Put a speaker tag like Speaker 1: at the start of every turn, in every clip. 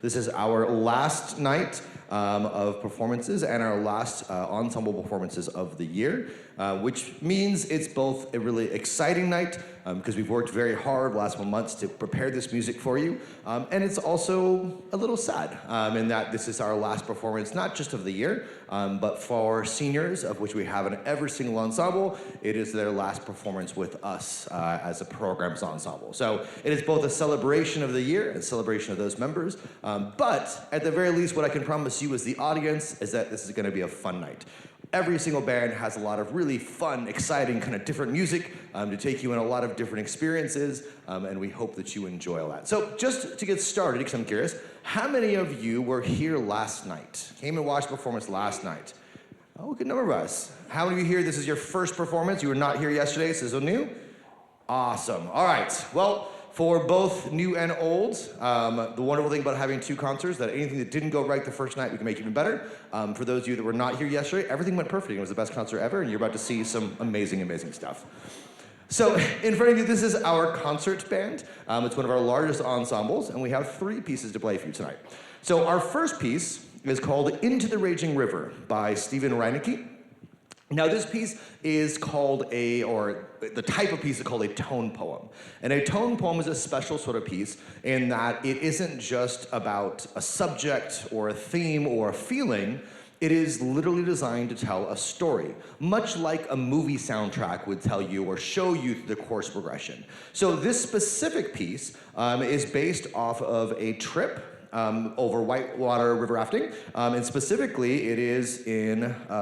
Speaker 1: This is our last night of performances and our last ensemble performances of the year, which means it's both a really exciting night because we've worked very hard the last 1 months to prepare this music for you, and it's also a little sad in that this is our last performance, not just of the year, but for seniors, of which we have in every single ensemble. It is their last performance with us as a program's ensemble. So it is both a celebration of the year and a celebration of those members, but at the very least, what I can promise you as the audience is that this is going to be a fun night. Every single band has a lot of really fun, exciting, kind of different music to take you in a lot of different experiences, and we hope that you enjoy all that. So just to get started, because I'm curious, how many of you were here last night? Came and watched the performance last night? Oh, a good number of us. How many of you here, this is your first performance? You were not here yesterday, so this is new? Awesome. All right. Well, for both new and old, the wonderful thing about having two concerts, that anything that didn't go right the first night, we can make even better. For those of you that were not here yesterday, everything went perfect. It was the best concert ever, and you're about to see some amazing, amazing stuff. So in front of you, this is our concert band. It's one of our largest ensembles, and we have 3 pieces to play for you tonight. So our first piece is called Into the Raging River by Stephen Reinecke. Now this piece is called the type of piece is called a tone poem. And a tone poem is a special sort of piece in that it isn't just about a subject or a theme or a feeling. It is literally designed to tell a story, much like a movie soundtrack would tell you or show you the course progression. So this specific piece is based off of a trip over whitewater river rafting, and specifically it is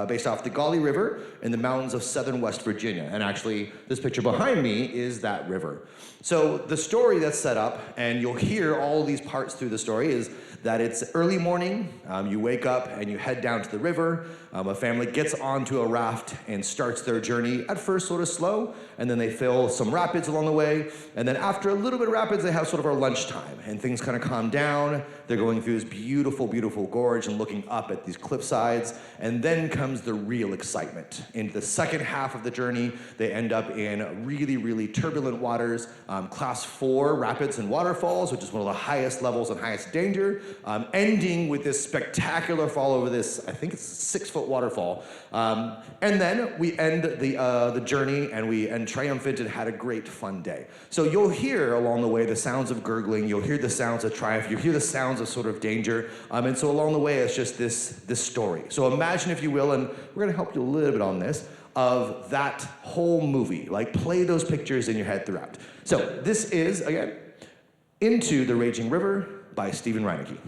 Speaker 1: based off the Gauley River in the mountains of southern West Virginia. And actually, this picture behind me is that river. So the story that's set up, and you'll hear all these parts through the story, is that it's early morning, you wake up and you head down to the river, a family gets onto a raft and starts their journey, at first sort of slow, and then they fill some rapids along the way, and then after a little bit of rapids, they have sort of our lunchtime, and things kind of calm down. They're going through this beautiful, beautiful gorge and looking up at these cliff sides, and then comes the real excitement. In the second half of the journey, they end up in really, really turbulent waters, class 4 rapids and waterfalls, which is one of the highest levels and highest danger, ending with this spectacular fall over this, I think it's a 6-foot waterfall. And then we end the journey and we end triumphant and had a great fun day. So you'll hear along the way the sounds of gurgling, you'll hear the sounds of triumph, you'll hear the sounds of sort of danger, and so along the way it's just this story. So imagine, if you will, and we're gonna help you a little bit on this, of that whole movie. Like, play those pictures in your head throughout. So this is, again, Into the Raging River by Stephen Reinecke.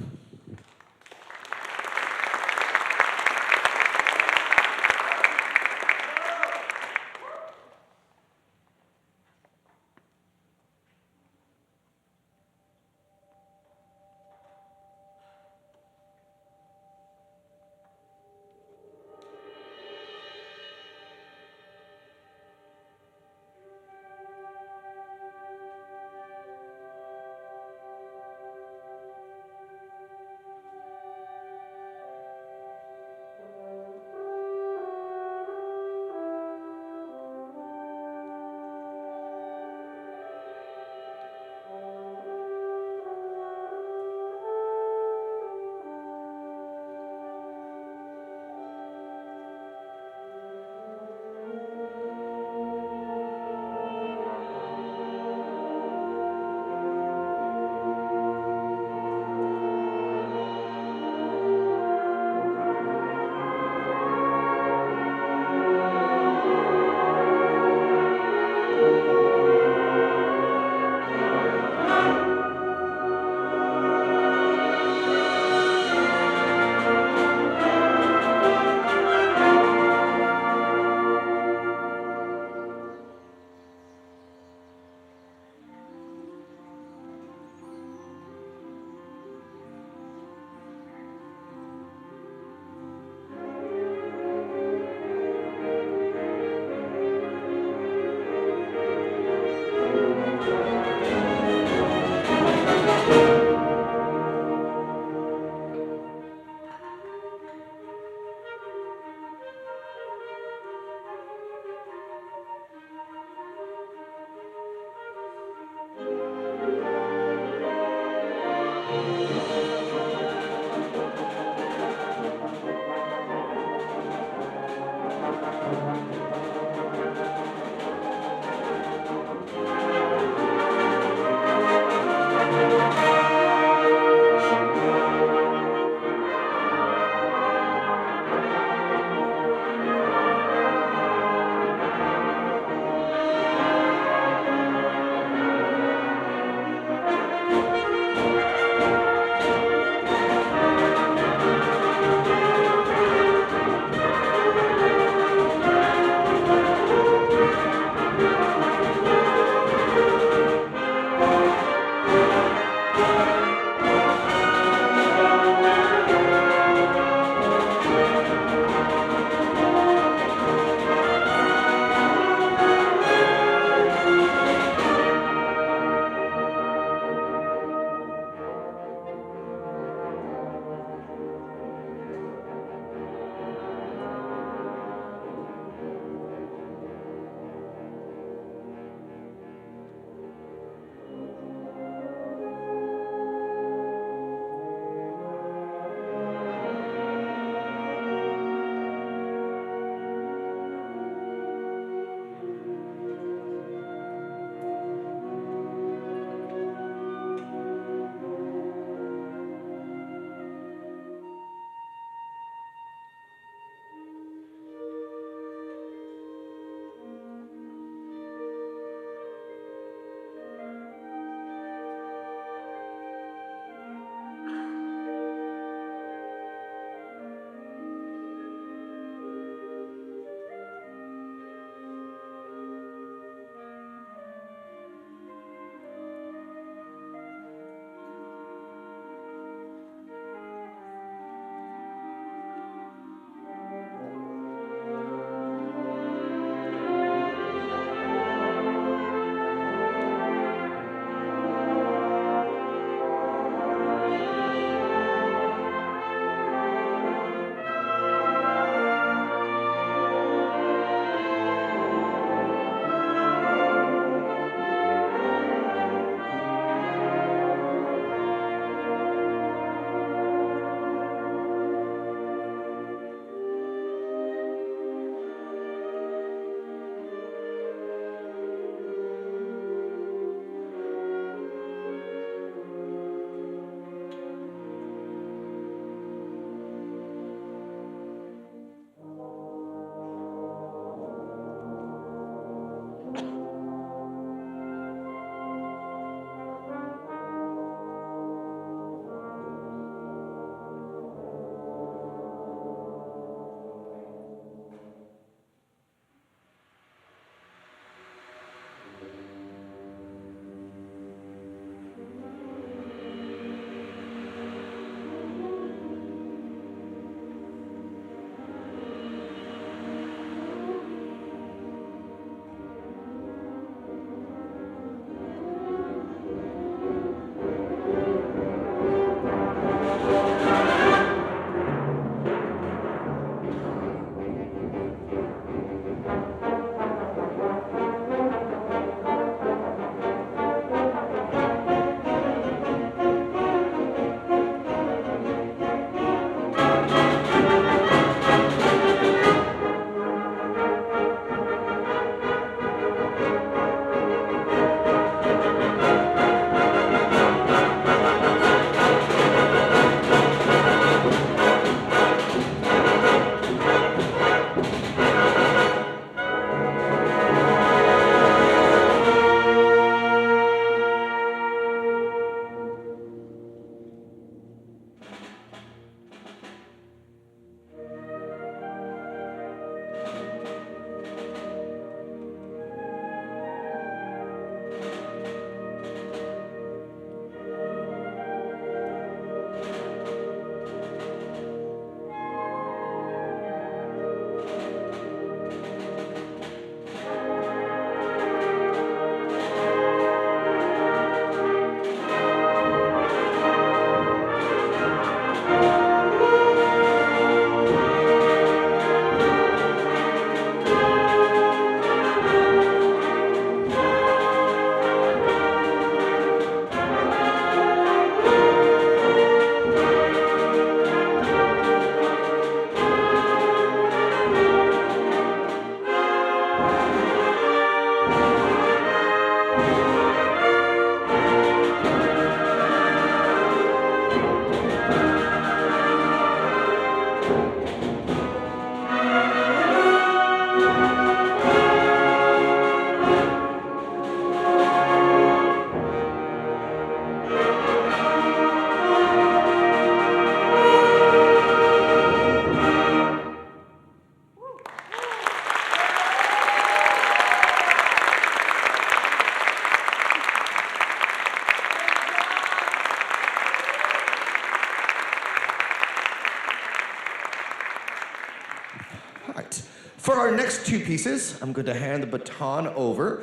Speaker 1: For our next two pieces, I'm going to hand the baton over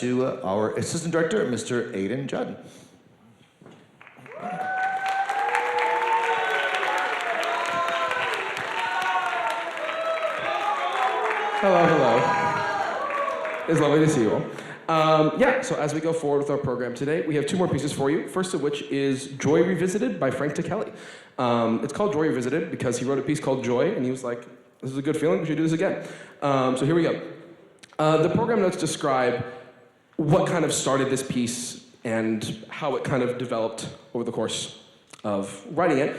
Speaker 1: to our assistant director, Mr. Aidan Judd.
Speaker 2: Hello. It's lovely to see you all. So as we go forward with our program today, we have two more pieces for you. First of which is Joy Revisited by Frank Kelly. It's called Joy Revisited because he wrote a piece called Joy, and he was like, this is a good feeling, we should do this again. So here we go. The program notes describe what kind of started this piece and how it kind of developed over the course of writing it.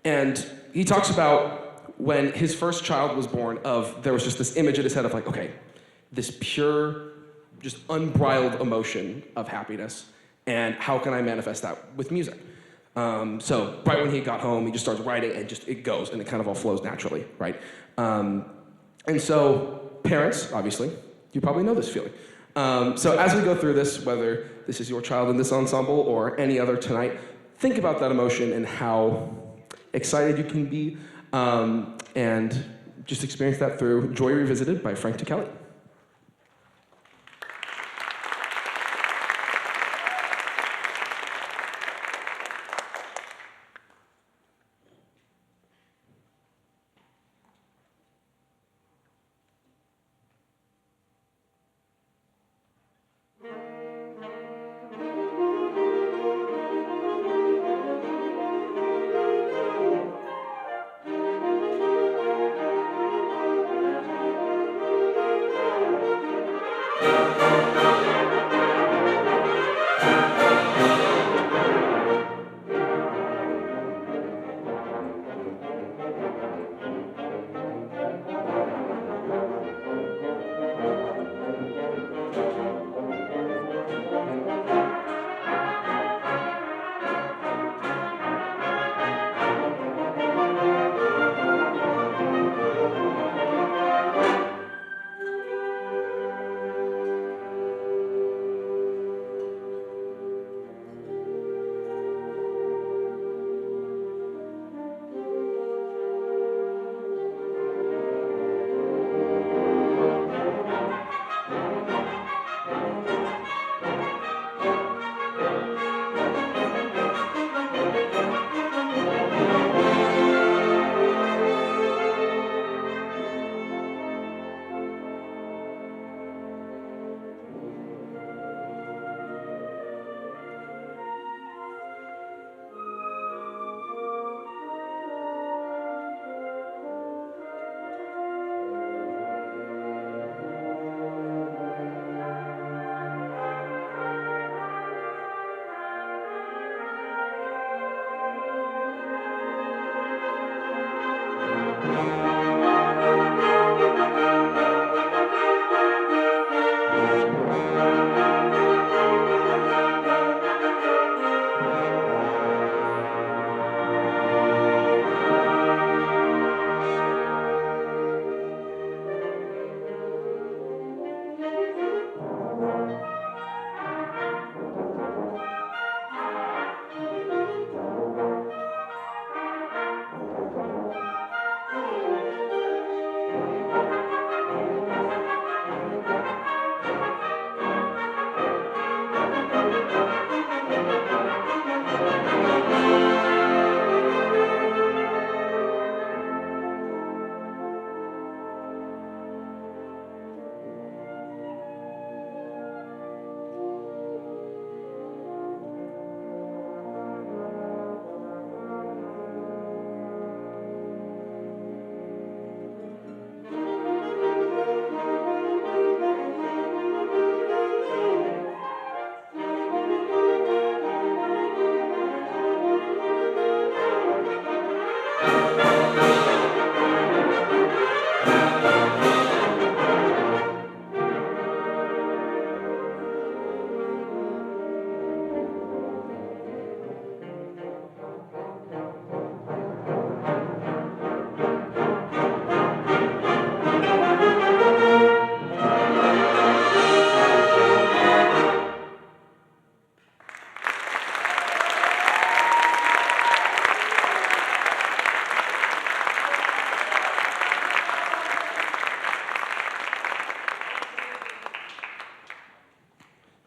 Speaker 2: And he talks about when his first child was born, there was just this image in his head of like, okay, this pure, just unbridled emotion of happiness, and how can I manifest that with music? So right when he got home, he just starts writing, and it goes, and it kind of all flows naturally, right? And so parents, obviously, you probably know this feeling. So as we go through this, whether this is your child in this ensemble or any other tonight, think about that emotion and how excited you can be, and just experience that through Joy Revisited by Frank Kelly.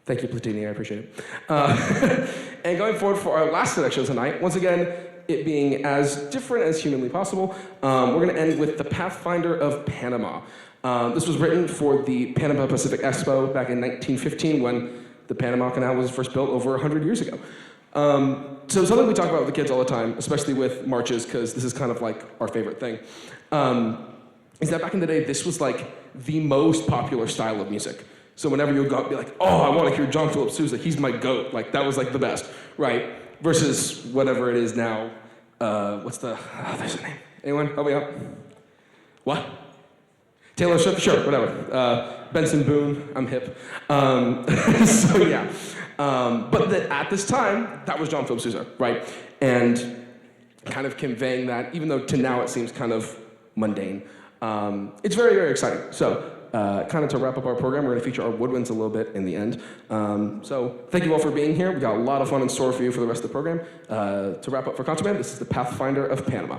Speaker 2: Thank you, Platini. I appreciate it. And going forward for our last selection tonight, once again, it being as different as humanly possible, we're going to end with The Pathfinder of Panama. This was written for the Panama Pacific Expo back in 1915 when the Panama Canal was first built over 100 years ago. So something we talk about with the kids all the time, especially with marches, because this is kind of like our favorite thing, is that back in the day, this was like the most popular style of music. So whenever you would go out and be like, oh, I want to hear John Philip Sousa, he's my goat. Like, that was like the best, right? Versus whatever it is now. There's a name. Anyone? Help me out. What? Taylor Swift? Sure, whatever. Benson Boone, I'm hip. So yeah. But at this time, that was John Philip Sousa, right? And kind of conveying that, even though to now it seems kind of mundane, it's very, very exciting. So kind of to wrap up our program, we're going to feature our woodwinds a little bit in the end. So thank you all for being here. We got a lot of fun in store for you for the rest of the program. To wrap up for Contraband, this is the Pathfinder of Panama.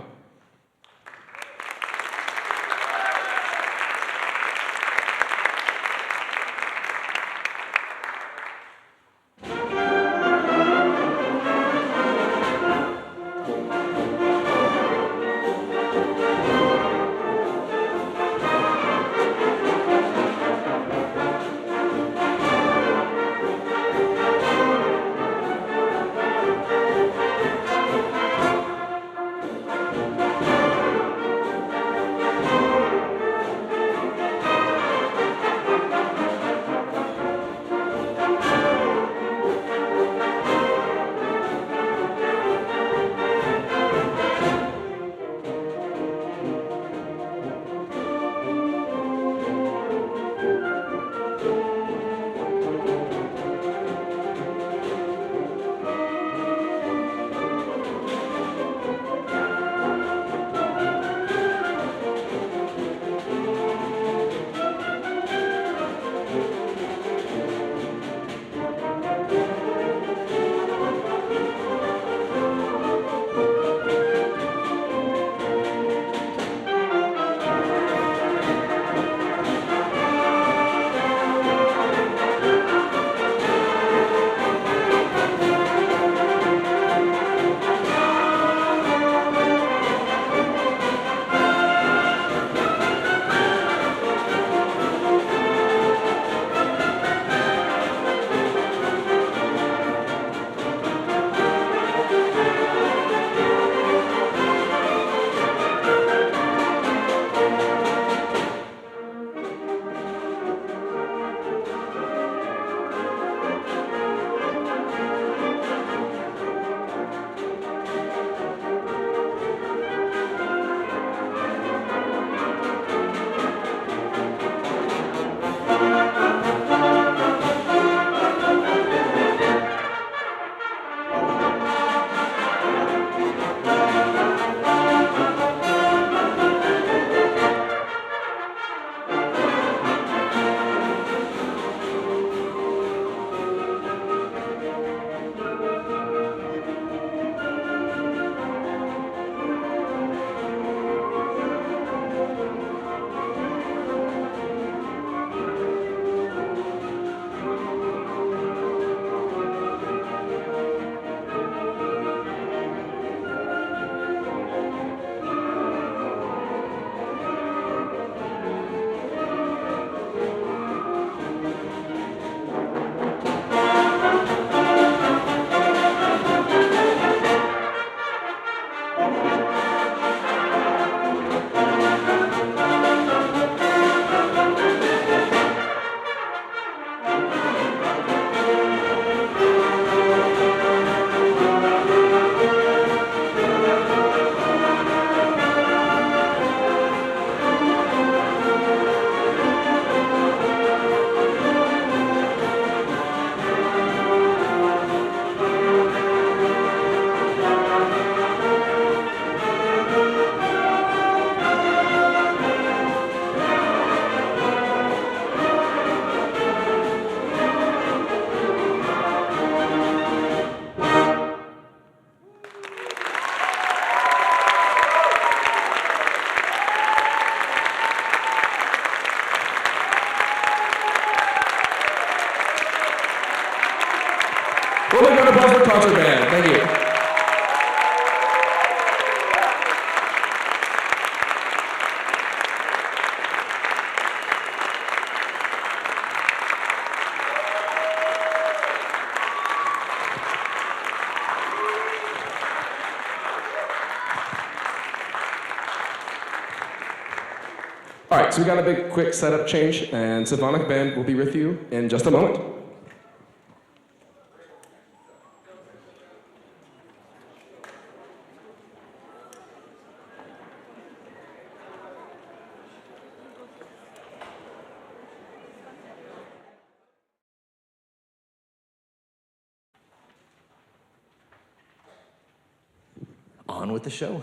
Speaker 2: All right, so we got a big quick setup change, and Symphonic Band will be with you in just a moment.
Speaker 1: On with the show.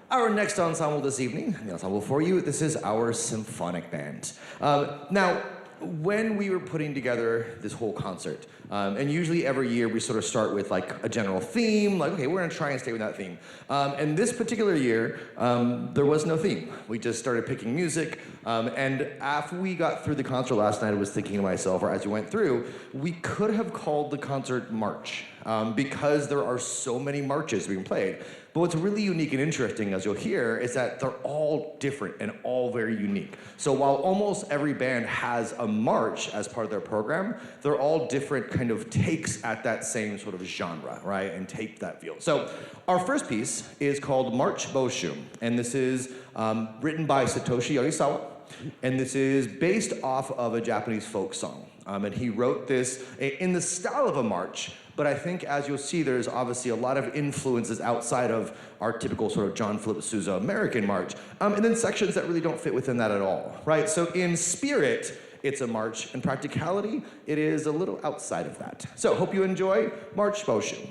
Speaker 1: Our next ensemble this evening, the ensemble for you, this is our Symphonic Band. Now, when we were putting together this whole concert, and usually every year we sort of start with like a general theme, like, okay, we're gonna try and stay with that theme. And this particular year, there was no theme. We just started picking music, and after we got through the concert last night, I was thinking to myself, or as we went through, we could have called the concert March, because there are so many marches being played. But what's really unique and interesting, as you'll hear, is that they're all different and all very unique. So while almost every band has a march as part of their program, they're all different kind of takes at that same sort of genre, right? And take that feel. So our first piece is called March Boshum, and this is written by Satoshi Yorisawa, and this is based off of a Japanese folk song. And he wrote this in the style of a march, but I think, as you'll see, there's obviously a lot of influences outside of our typical sort of John Philip Sousa American march, and then sections that really don't fit within that at all, right? So in spirit, it's a march. In practicality, it is a little outside of that. So hope you enjoy March Boshum.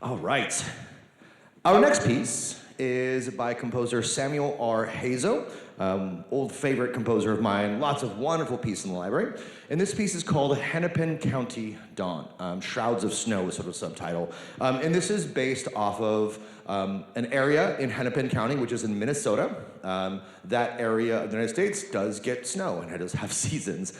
Speaker 1: All right. Our next piece is by composer Samuel R. Hazo, old favorite composer of mine, lots of wonderful pieces in the library. And this piece is called Hennepin County Dawn, Shrouds of Snow is sort of subtitle. And this is based off of an area in Hennepin County, which is in Minnesota. That area of the United States does get snow and it does have seasons.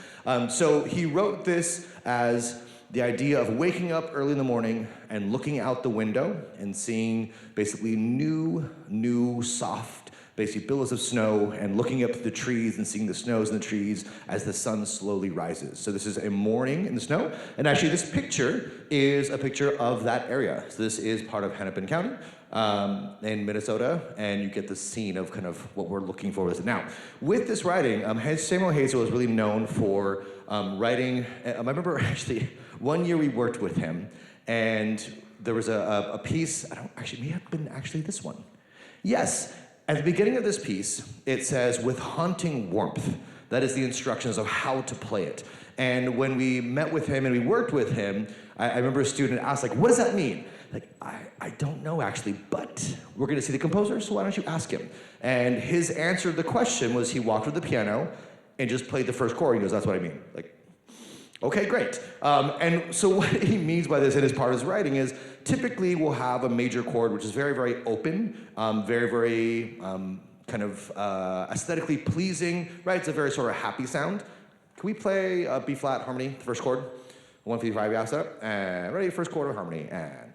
Speaker 1: So he wrote this as the idea of waking up early in the morning and looking out the window and seeing basically new, soft, basically billows of snow, and looking up at the trees and seeing the snows in the trees as the sun slowly rises. So this is a morning in the snow, and actually this picture is a picture of that area. So this is part of Hennepin County in Minnesota, and you get the scene of kind of what we're looking for with it. Now, with this writing, Samuel Hazel is really known for writing. I remember actually one year we worked with him, and there was a piece. I don't actually may have been actually this one. Yes, at the beginning of this piece, it says "with haunting warmth." That is the instructions of how to play it. And when we met with him and we worked with him, I remember a student asked, like, "What does that mean?" Like, I don't know actually, but we're going to see the composer, so why don't you ask him? And his answer to the question was he walked to the piano and just played the first chord. He goes, "That's what I mean." Like, okay, great. And so what he means by this, and as part of his writing, is typically we'll have a major chord which is very, very open, very kind of aesthetically pleasing, right? It's a very sort of happy sound. Can we play a B flat harmony, the first chord? 1, 3, 5, yeah, set up, and ready, first chord of harmony, and.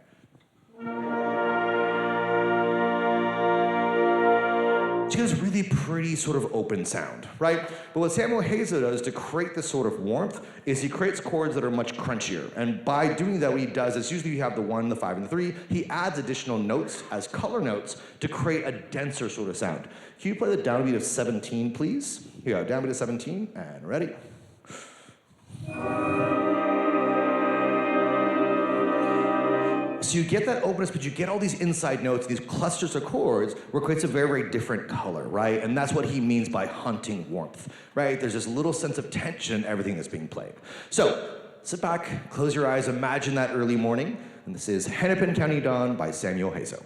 Speaker 1: She has this really pretty sort of open sound, right? But what Samuel Hazel does to create this sort of warmth is he creates chords that are much crunchier. And by doing that, what he does is usually you have the 1, the 5, and the 3. He adds additional notes as color notes to create a denser sort of sound. Can you play the downbeat of 17, please? Here, downbeat of 17, and ready. So you get that openness, but you get all these inside notes, these clusters of chords, where it creates a very, very different color, right? And that's what he means by haunting warmth, right? There's this little sense of tension in everything that's being played. So sit back, close your eyes, imagine that early morning, and this is Hennepin County Dawn by Samuel Hazel.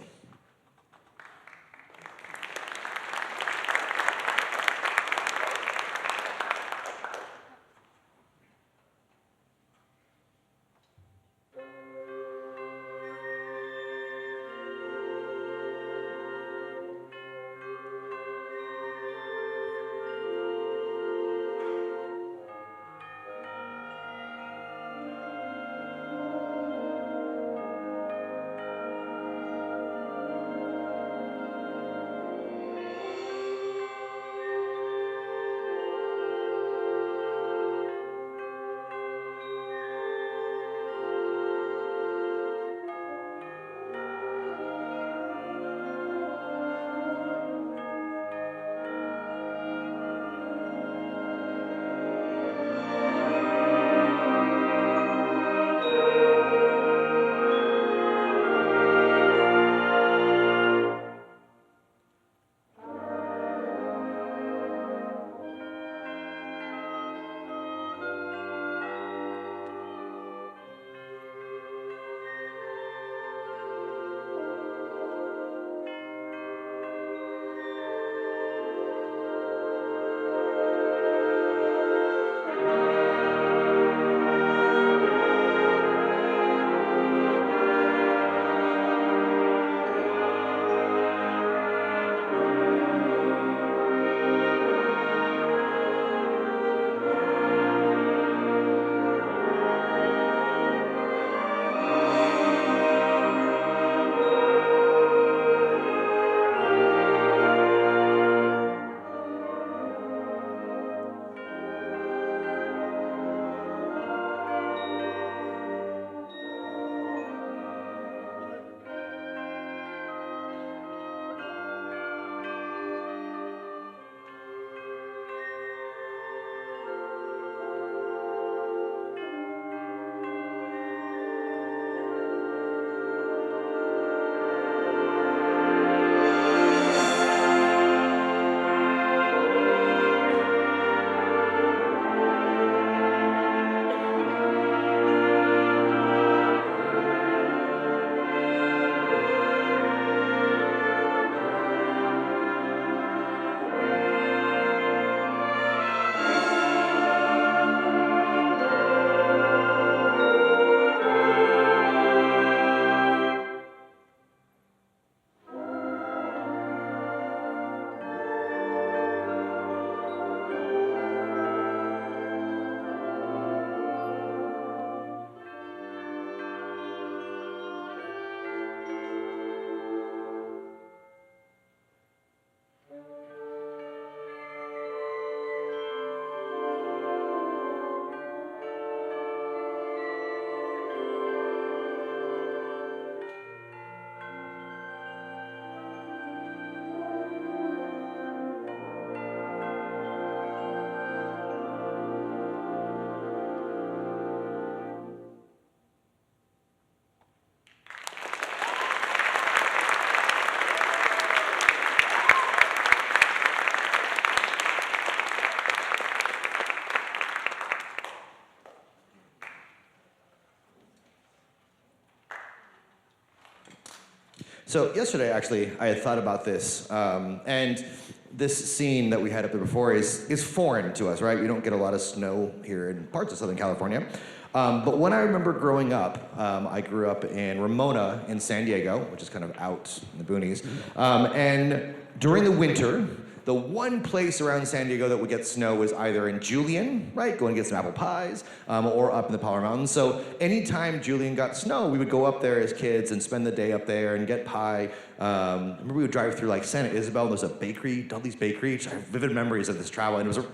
Speaker 1: So yesterday, actually, I had thought about this, and this scene that we had up there before is foreign to us, right? We don't get a lot of snow here in parts of Southern California. But when I remember growing up, I grew up in Ramona in San Diego, which is kind of out in the boonies. And during the winter, the one place around San Diego that would get snow was either in Julian, right, go and get some apple pies, or up in the Power Mountains. So anytime Julian got snow, we would go up there as kids and spend the day up there and get pie. I remember we would drive through like Santa Isabel, and there's a bakery, Dudley's Bakery. I have vivid memories of this travel, and it was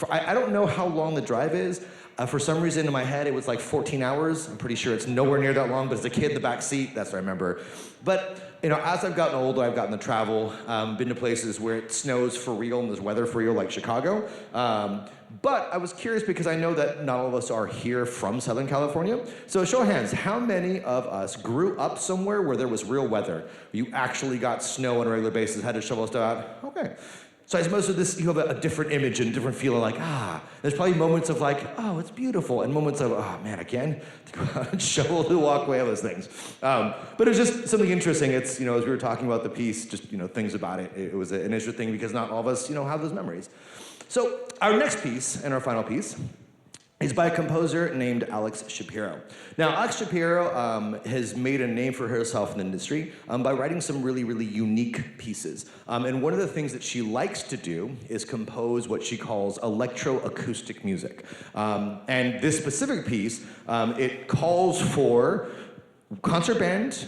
Speaker 1: I don't know how long the drive is. For some reason in my head, it was like 14 hours. I'm pretty sure it's nowhere near that long, but as a kid in the back seat, that's what I remember. But as I've gotten older, I've gotten to travel, been to places where it snows for real and there's weather for real, like Chicago. But I was curious because I know that not all of us are here from Southern California. So show of hands, how many of us grew up somewhere where there was real weather? You actually got snow on a regular basis, had to shovel stuff out? Okay. So I suppose with this, you have a different image and a different feeling, like, there's probably moments of like, oh, it's beautiful, and moments of, oh man, again, to go out and shovel the walkway, all those things. But it was just something interesting. It's, as we were talking about the piece, just, things about it. It was an interesting thing because not all of us, have those memories. So our next piece, and our final piece, is by a composer named Alex Shapiro. Now, Alex Shapiro has made a name for herself in the industry by writing some really, really unique pieces. And one of the things that she likes to do is compose what she calls electroacoustic music. And this specific piece, it calls for concert band,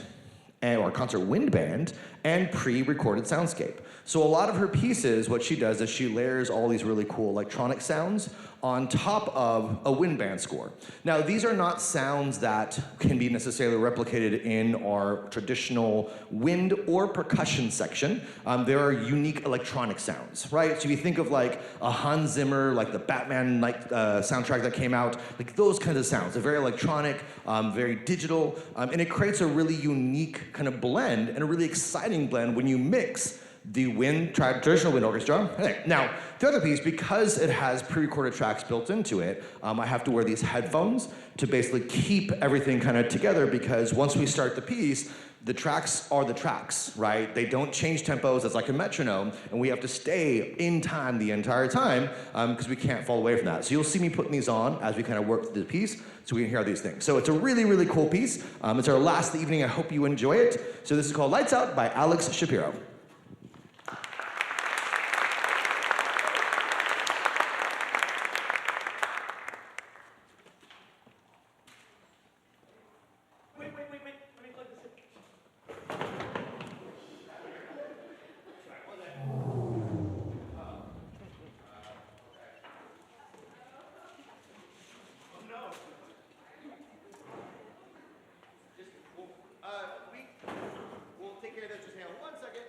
Speaker 1: or concert wind band, and pre-recorded soundscape. So a lot of her pieces, what she does is she layers all these really cool electronic sounds on top of a wind band score. Now, these are not sounds that can be necessarily replicated in our traditional wind or percussion section. There are unique electronic sounds, right? So if you think of like a Hans Zimmer, like the Batman soundtrack that came out, like those kinds of sounds. They're very electronic, very digital, and it creates a really unique kind of blend and a really exciting blend when you mix the traditional wind orchestra. Okay. Now, the other piece, because it has pre-recorded tracks built into it, I have to wear these headphones to basically keep everything kind of together, because once we start the piece, the tracks are the tracks, right? They don't change tempos. It's like a metronome, and we have to stay in time the entire time because we can't fall away from that. So you'll see me putting these on as we kind of work through the piece so we can hear these things. So it's a really, really cool piece. It's our last evening. I hope you enjoy it. So this is called Lights Out by Alex Shapiro. We'll take care of that. Just hang on 1 second.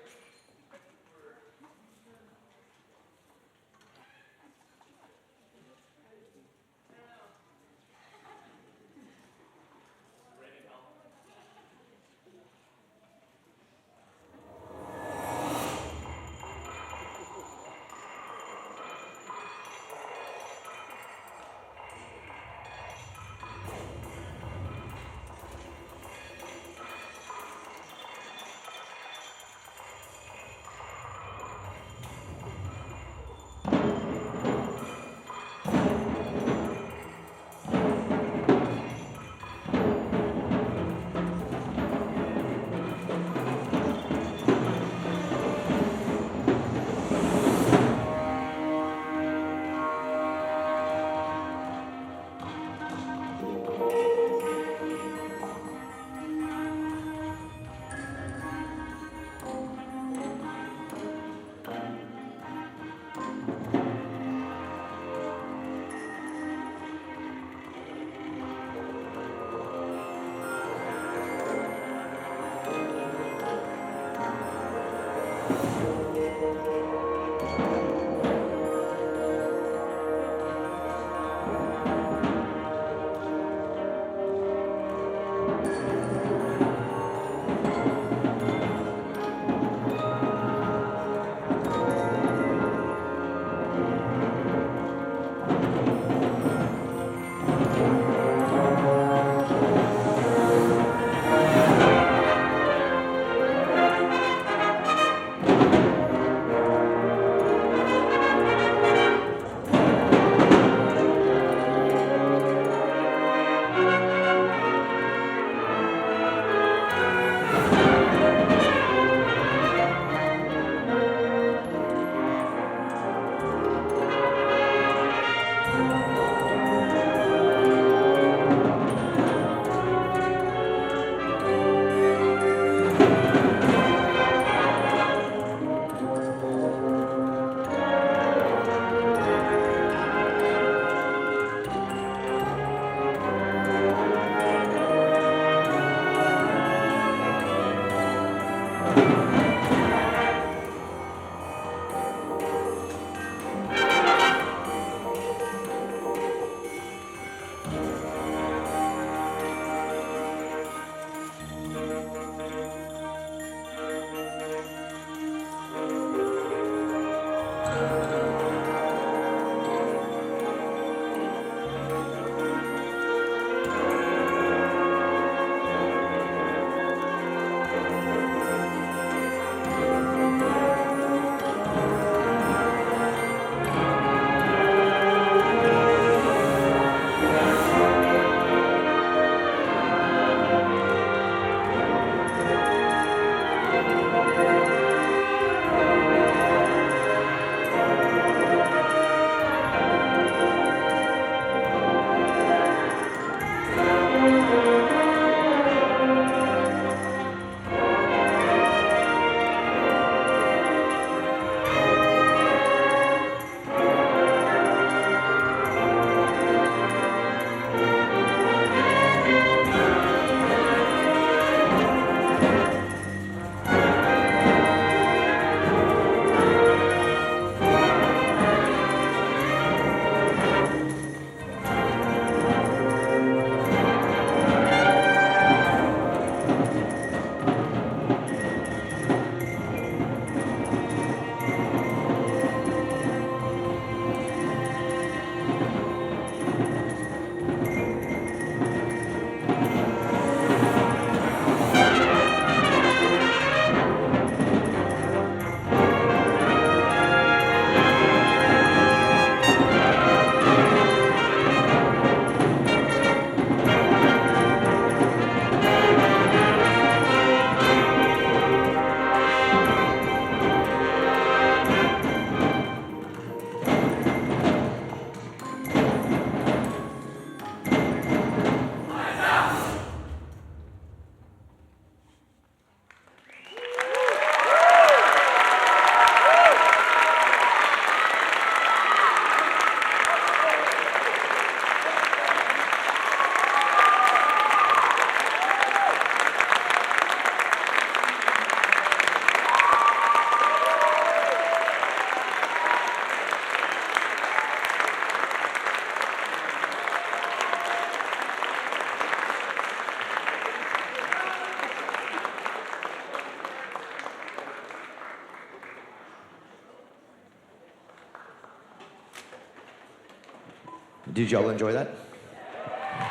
Speaker 1: Did y'all enjoy that?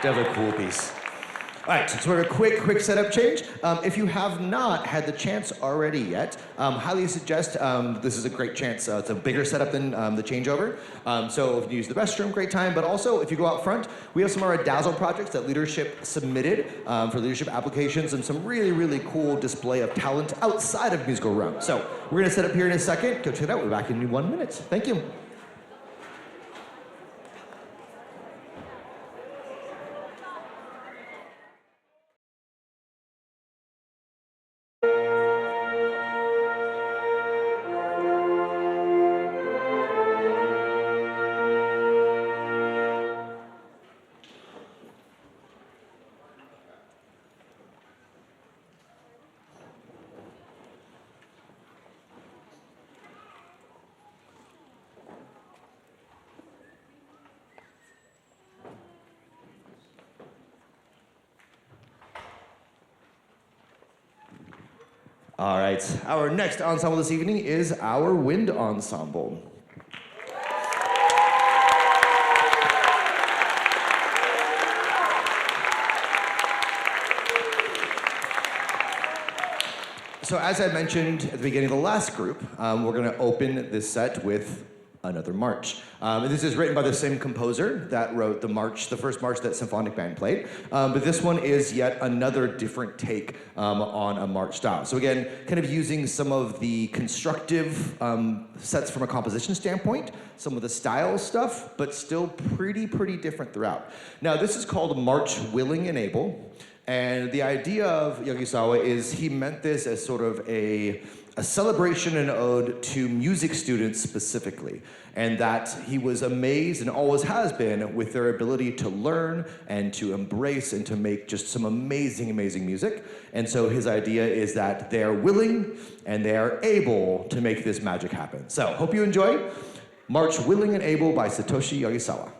Speaker 1: Definitely a cool piece. All right, so we're a quick setup change. If you have not had the chance already yet, highly suggest this is a great chance. It's a bigger setup than the changeover. So if you use the restroom, great time. But also, if you go out front, we have some of our Dazzle projects that leadership submitted for leadership applications and some really cool display of talent outside of musical realm. So we're gonna set up here in a second. Go check it out. We're back in 1 minute. Thank you. All right, our next ensemble this evening is our wind ensemble. So as I mentioned at the beginning of the last group, we're going to open this set with another march. This is written by the same composer that wrote the first march that Symphonic Band played, but this one is yet another different take on a march style. So again, kind of using some of the constructive sets from a composition standpoint, some of the style stuff, but still pretty different throughout. Now this is called March Willing and Able. And the idea of Yagisawa is he meant this as sort of a celebration and ode to music students specifically, and that he was amazed and always has been with their ability to learn and to embrace and to make just some amazing music. And so his idea is that they're willing and they are able to make this magic happen. So hope you enjoy March Willing and Able by Satoshi Yagisawa.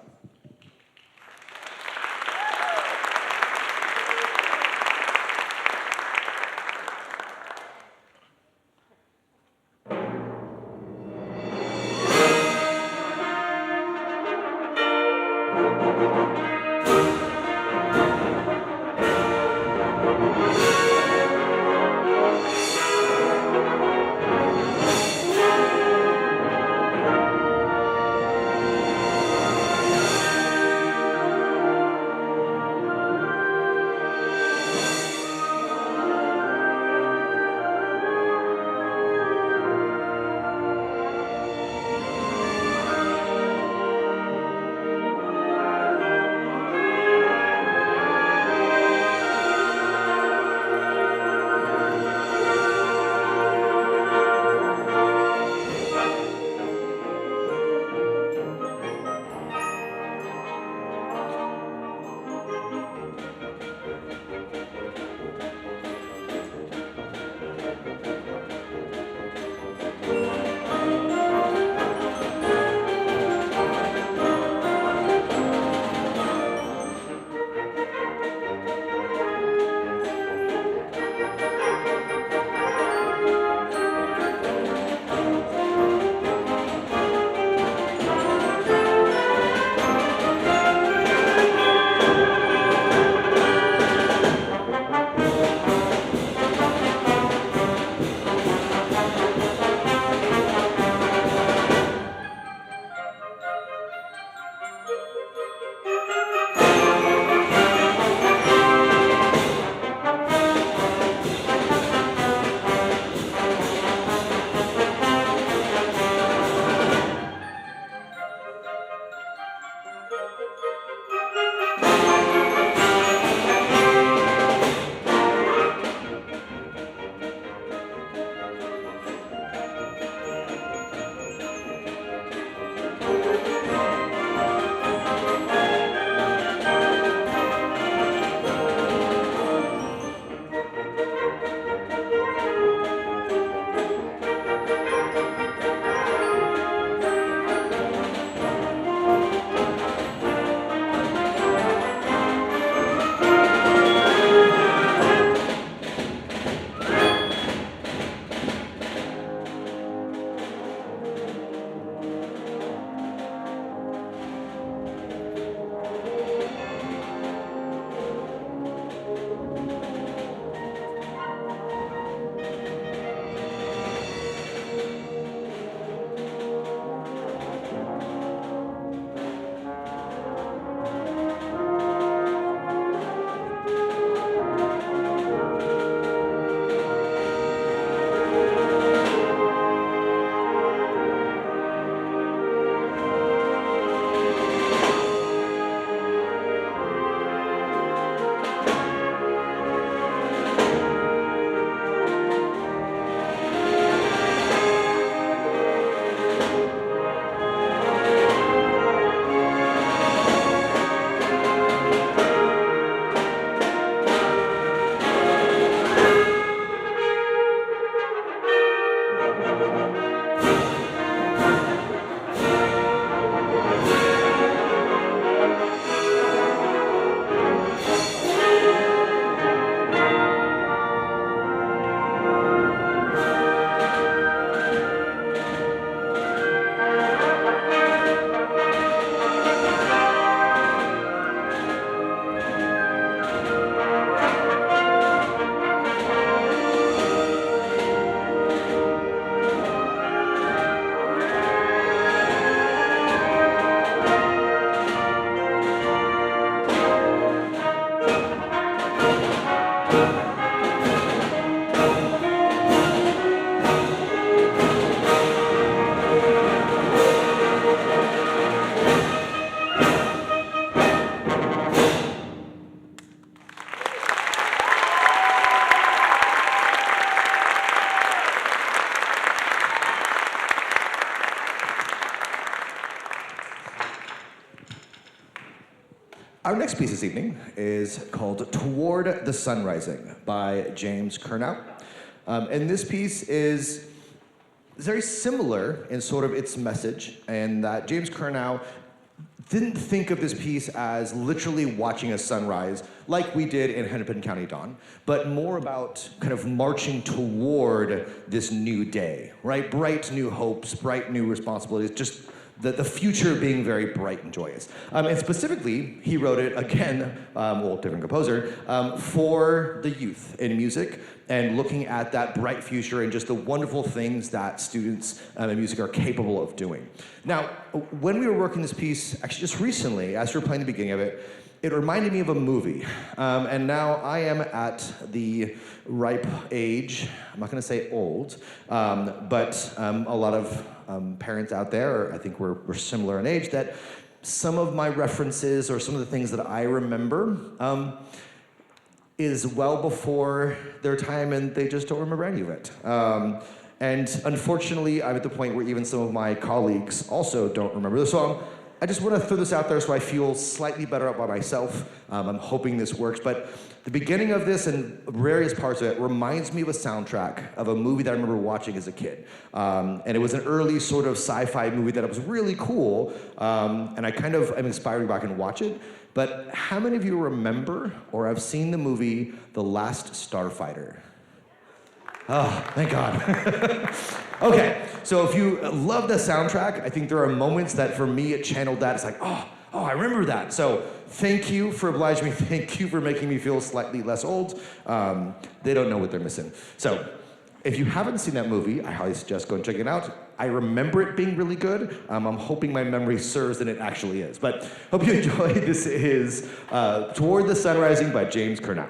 Speaker 1: Our next piece this evening is called Toward the Sun Rising by James Kurnow. And this piece is very similar in sort of its message, and that James Kurnow didn't think of this piece as literally watching a sunrise like we did in Hennepin County Dawn, but more about kind of marching toward this new day, right? Bright new hopes, bright new responsibilities, just the future being very bright and joyous. And specifically, he wrote it, again, well, different composer, for the youth in music, and looking at that bright future and just the wonderful things that students in music are capable of doing. Now, when we were working this piece, actually just recently, as we were playing the beginning of it, it reminded me of a movie. And now I am at the ripe age, I'm not gonna say old, but a lot of parents out there, I think we're similar in age, that some of my references or some of the things that I remember is well before their time and they just don't remember any of it. And unfortunately, I'm at the point where even some of my colleagues also don't remember the song. I just want to throw this out there so I feel slightly better about myself. I'm hoping this works, but the beginning of this and various parts of it reminds me of a soundtrack of a movie that I remember watching as a kid. And it was an early sort of sci-fi movie that was really cool, and I kind of am inspired to go back and watch it. But how many of you remember or have seen the movie The Last Starfighter? Oh, thank God. Okay, so if you love the soundtrack, I think there are moments that for me it channeled that. It's like, oh, I remember that. So thank you for obliging me. Thank you for making me feel slightly less old. They don't know what they're missing. So if you haven't seen that movie, I highly suggest go and check it out. I remember it being really good. I'm hoping my memory serves and it actually is. But hope you enjoy. This is Toward the Sun Rising by James Kurnow.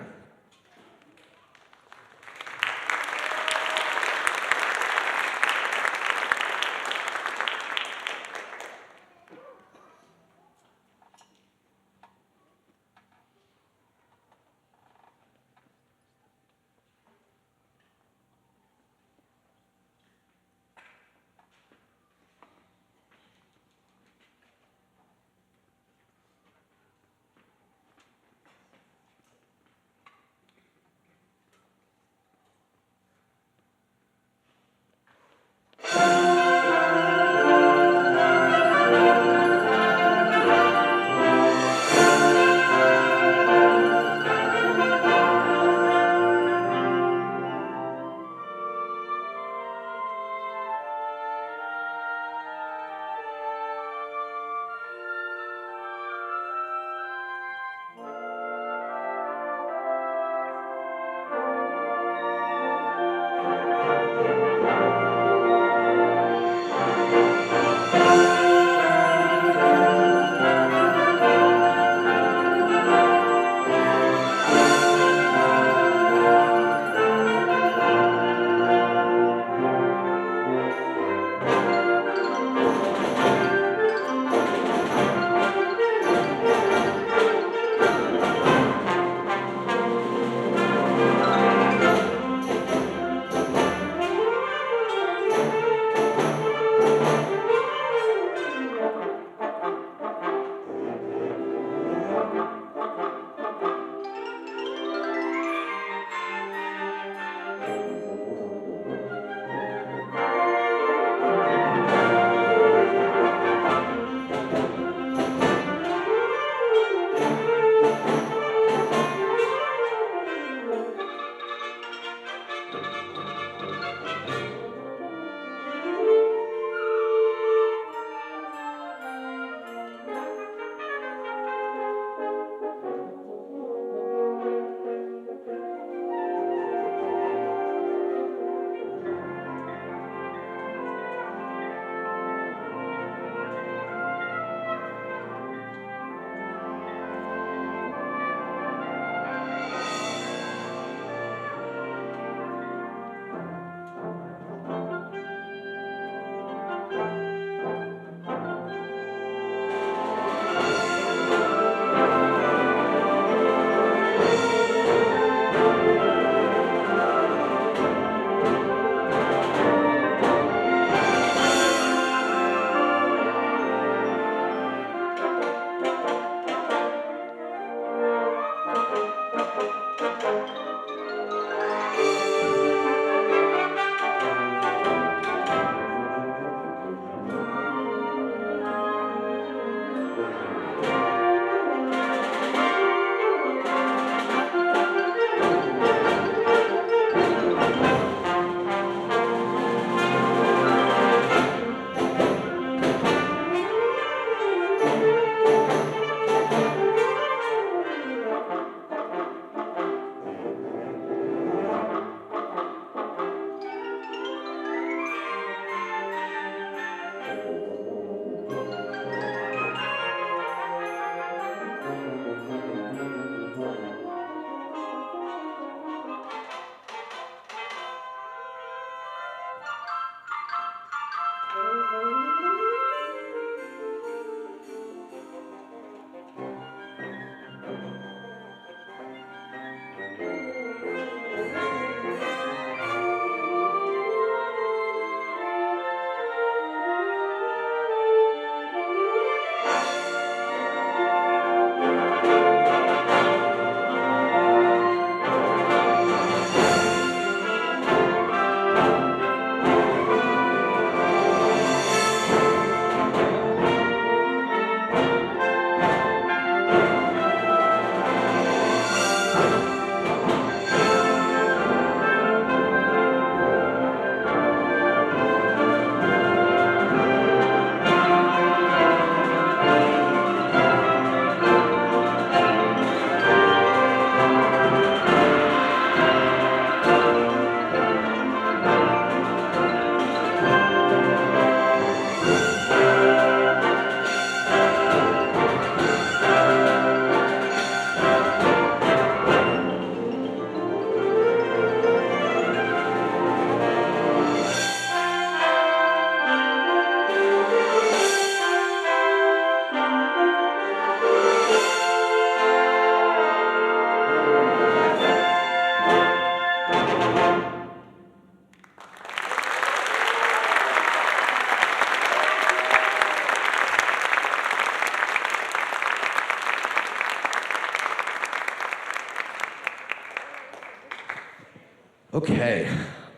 Speaker 1: Okay,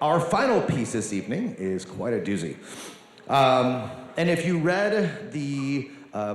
Speaker 1: our final piece this evening is quite a doozy. And if you read the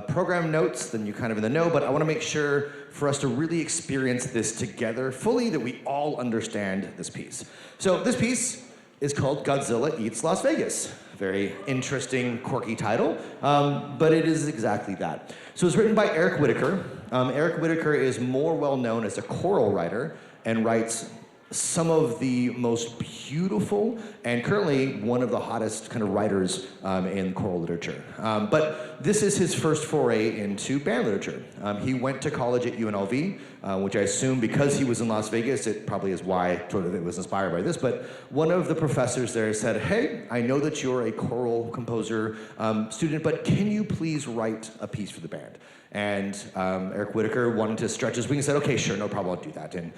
Speaker 1: program notes, then you're kind of in the know, but I want to make sure for us to really experience this together fully that we all understand this piece. So this piece is called Godzilla Eats Las Vegas. Very interesting, quirky title, but it is exactly that. So it's written by Eric Whitacre. Eric Whitacre is more well known as a choral writer and writes some of the most beautiful and currently one of the hottest kind of writers in choral literature. But this is his first foray into band literature. He went to college at UNLV, which I assume because he was in Las Vegas, it probably is why it was inspired by this. But one of the professors there said, hey, I know that you're a choral composer student, but can you please write a piece for the band? And Eric Whitacre wanted to stretch his wings and said, okay, sure, no problem, I'll do that. And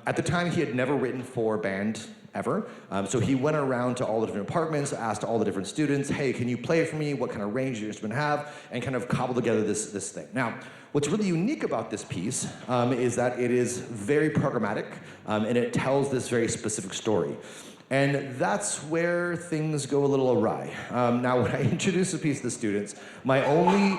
Speaker 1: at the time, he had never written for band ever. So he went around to all the different apartments, asked all the different students, hey, can you play for me? What kind of range does your instrument have? And kind of cobbled together this thing. Now, what's really unique about this piece is that it is very programmatic, and it tells this very specific story. And that's where things go a little awry. Now, when I introduced the piece to the students, my only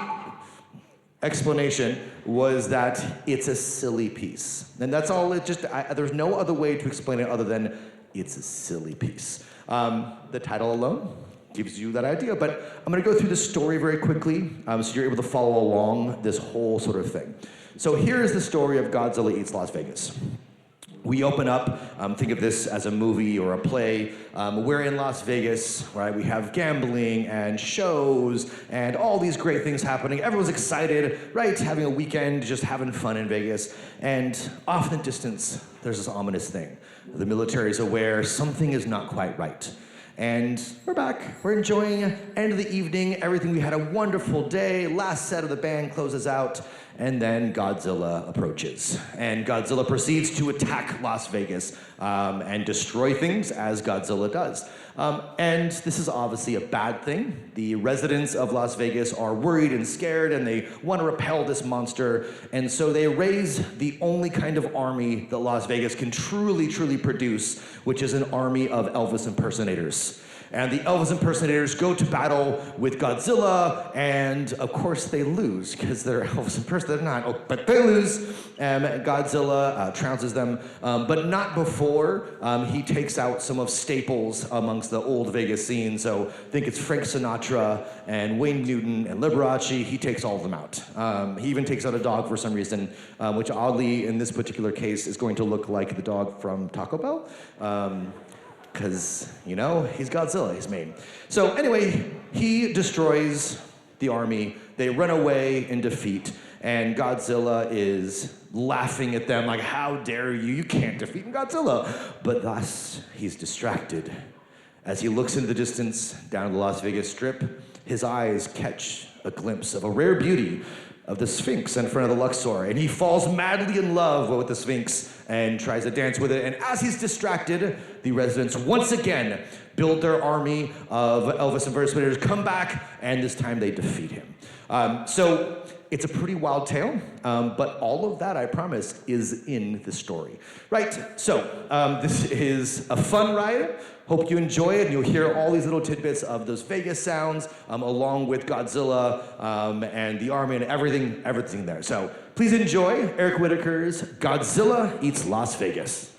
Speaker 1: explanation was that it's a silly piece. And that's all there's no other way to explain it other than it's a silly piece. The title alone gives you that idea, but I'm gonna go through the story very quickly so you're able to follow along this whole sort of thing. So here's the story of Godzilla Eats Las Vegas. We open up, think of this as a movie or a play. We're in Las Vegas, right? We have gambling and shows and all these great things happening. Everyone's excited, right? Having a weekend, just having fun in Vegas. And off in the distance, there's this ominous thing. The military is aware something is not quite right. And we're back. We're enjoying end of the evening, everything. We had a wonderful day. Last set of the band closes out, and then Godzilla approaches. And Godzilla proceeds to attack Las Vegas and destroy things, as Godzilla does. And this is obviously a bad thing. The residents of Las Vegas are worried and scared, and they want to repel this monster. And so they raise the only kind of army that Las Vegas can truly produce, which is an army of Elvis impersonators. And the Elvis impersonators go to battle with Godzilla, and of course they lose, because they're Elvis impersonators. They're not, but they lose. Godzilla trounces them, but not before he takes out some of staples amongst the old Vegas scene. So think it's Frank Sinatra and Wayne Newton and Liberace. He takes all of them out. He even takes out a dog for some reason, which oddly in this particular case is going to look like the dog from Taco Bell. Because, you know, he's Godzilla, he's mean. So anyway, he destroys the army. They run away in defeat, and Godzilla is laughing at them like, how dare you? You can't defeat Godzilla. But thus, he's distracted. As he looks into the distance down the Las Vegas Strip, his eyes catch a glimpse of a rare beauty of the Sphinx in front of the Luxor, and he falls madly in love with the Sphinx and tries to dance with it. And as he's distracted, the residents once again build their army of Elvis impersonators, come back, and this time they defeat him. So it's a pretty wild tale, but all of that, I promise, is in the story. Right, so this is a fun ride. Hope you enjoy it, and you'll hear all these little tidbits of those Vegas sounds, along with Godzilla and the army and everything there. So please enjoy Eric Whitacre's Godzilla Eats Las Vegas.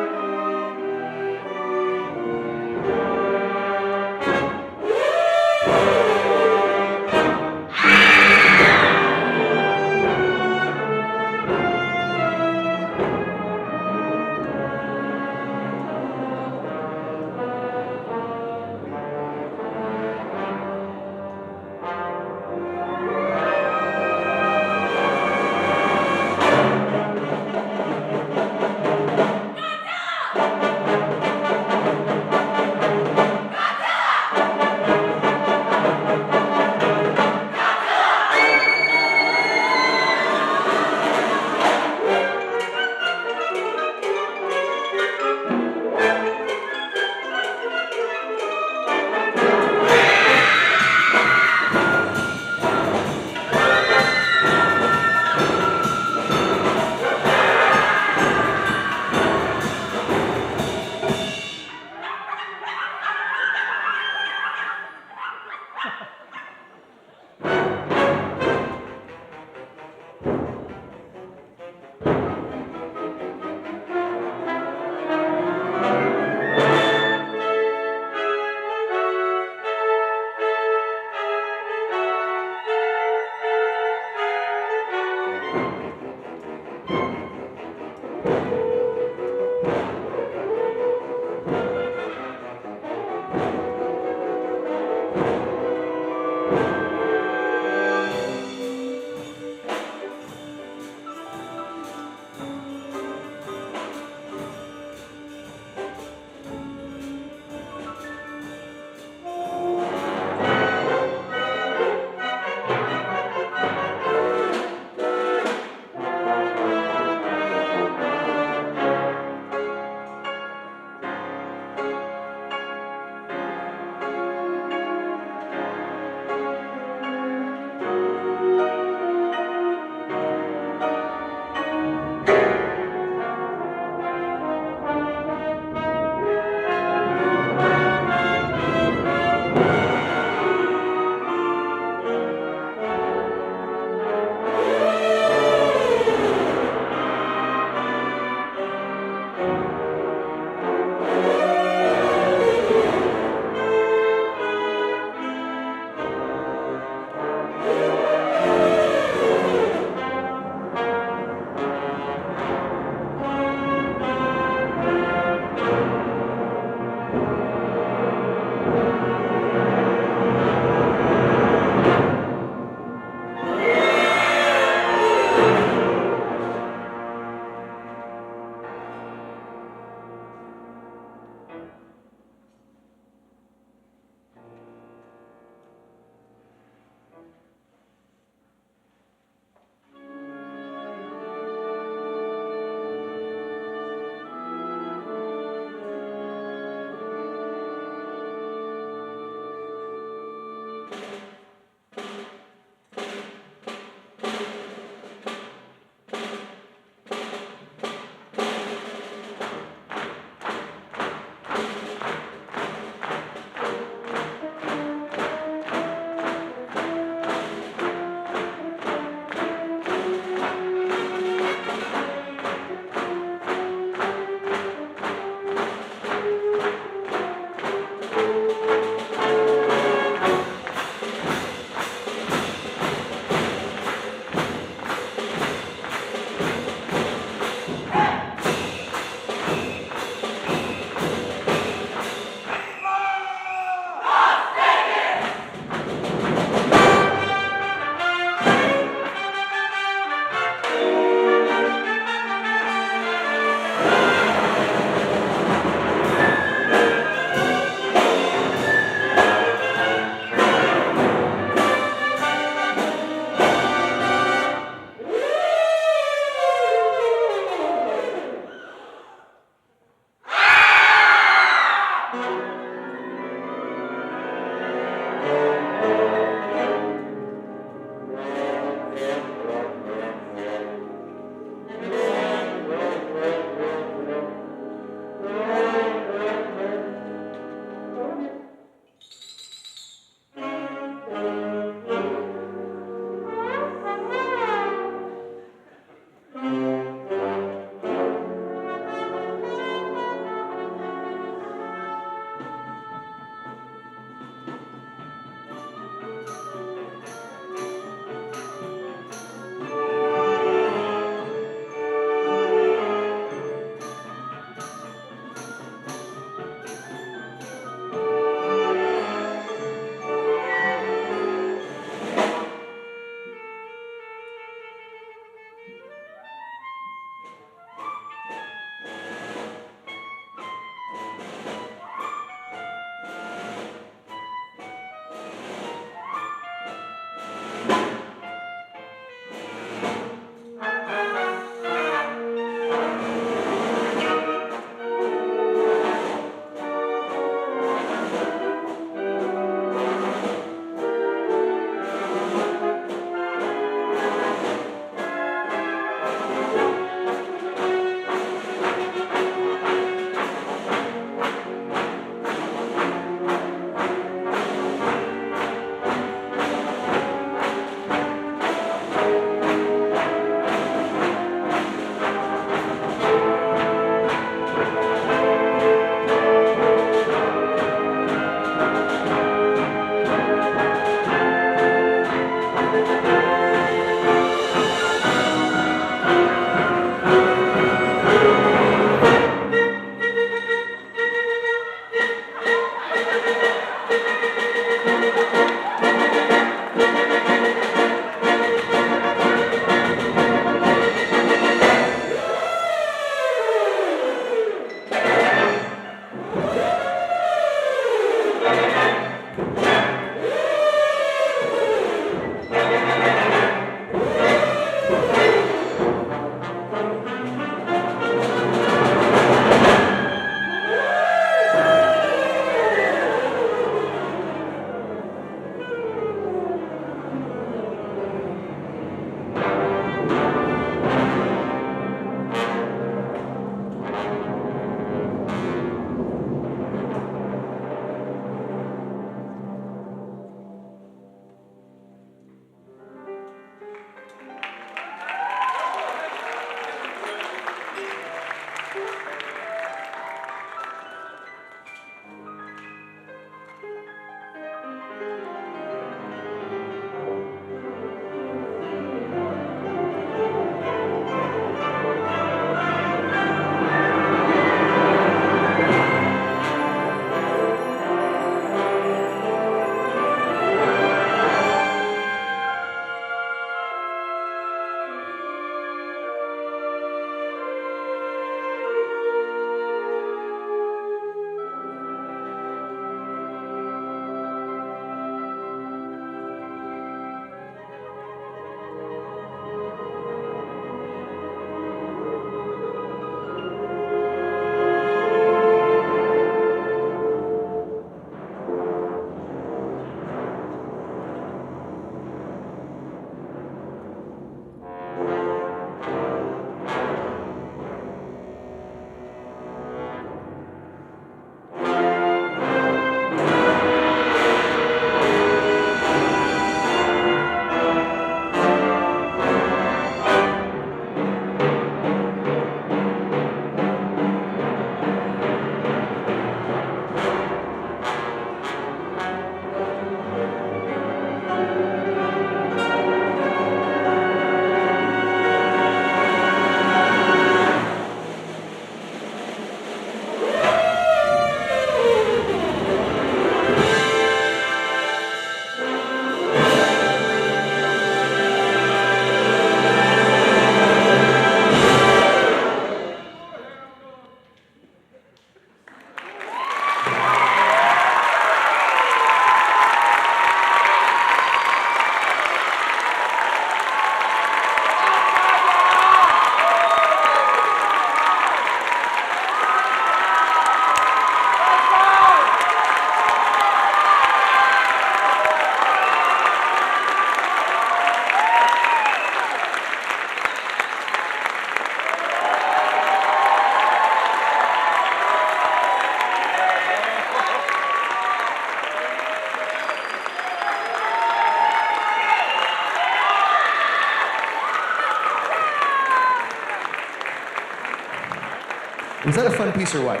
Speaker 1: Was that a fun piece or what?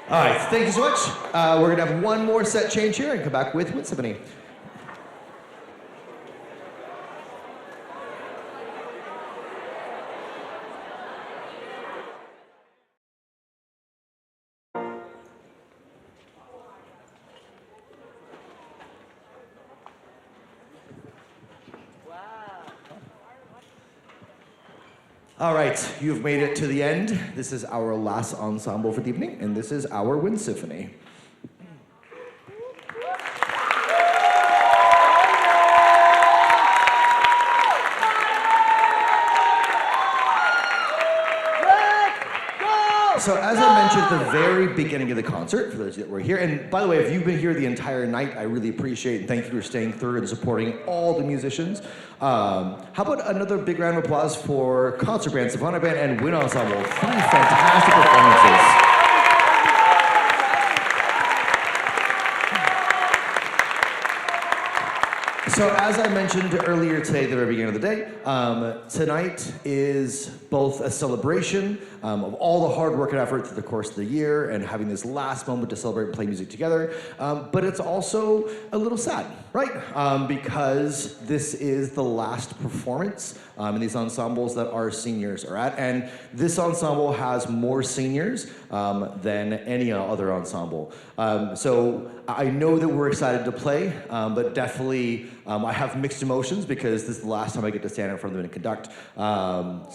Speaker 1: All right, thank you so much. We're gonna have one more set change here and come back with Symphony. All right, you've made it to the end. This is our last ensemble for the evening, and this is our Wind Symphony. So as I mentioned at the very beginning of the concert, for those that were here, and by the way, if you've been here the entire night, I really appreciate and thank you for staying through and supporting all the musicians. How about another big round of applause for Concert Band, Symphonic Band, and Wind Ensemble. 3 fantastic performances. So as I mentioned earlier today at the very beginning of the day, tonight is both a celebration of all the hard work and effort through the course of the year and having this last moment to celebrate and play music together, but it's also a little sad, right? Because this is the last performance in these ensembles that our seniors are at, and this ensemble has more seniors than any other ensemble. So I know that we're excited to play, but definitely I have mixed emotions because this is the last time I get to stand in front of them and conduct.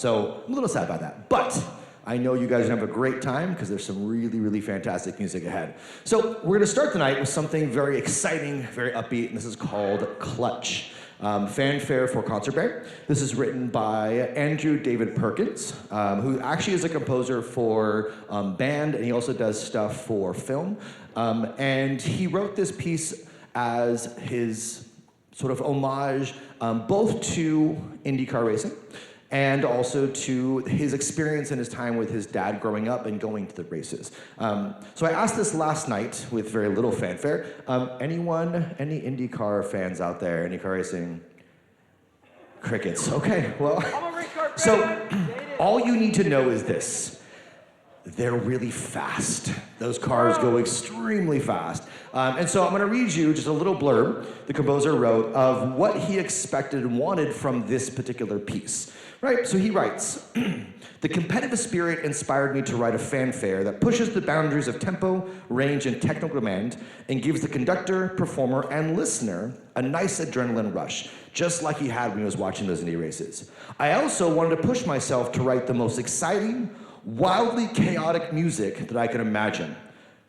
Speaker 1: So I'm a little sad about that. But I know you guys are gonna have a great time because there's some really, really fantastic music ahead. So we're gonna start the night with something very exciting, very upbeat, and this is called Clutch. Fanfare for Concert Band. This is written by Andrew David Perkins, who actually is a composer for band, and he also does stuff for film. And he wrote this piece as his sort of homage both to IndyCar racing and also to his experience and his time with his dad growing up and going to the races. So I asked this last night with very little fanfare. Any IndyCar fans out there? IndyCar racing? Crickets. Okay, well. So all you need to know is this. They're really fast. Those cars go extremely fast. And so I'm gonna read you just a little blurb the composer wrote of what he expected and wanted from this particular piece. Right, so he writes, the competitive spirit inspired me to write a fanfare that pushes the boundaries of tempo, range, and technical command and gives the conductor, performer, and listener a nice adrenaline rush, just like he had when he was watching those Indy races. I also wanted to push myself to write the most exciting, wildly chaotic music that I could imagine.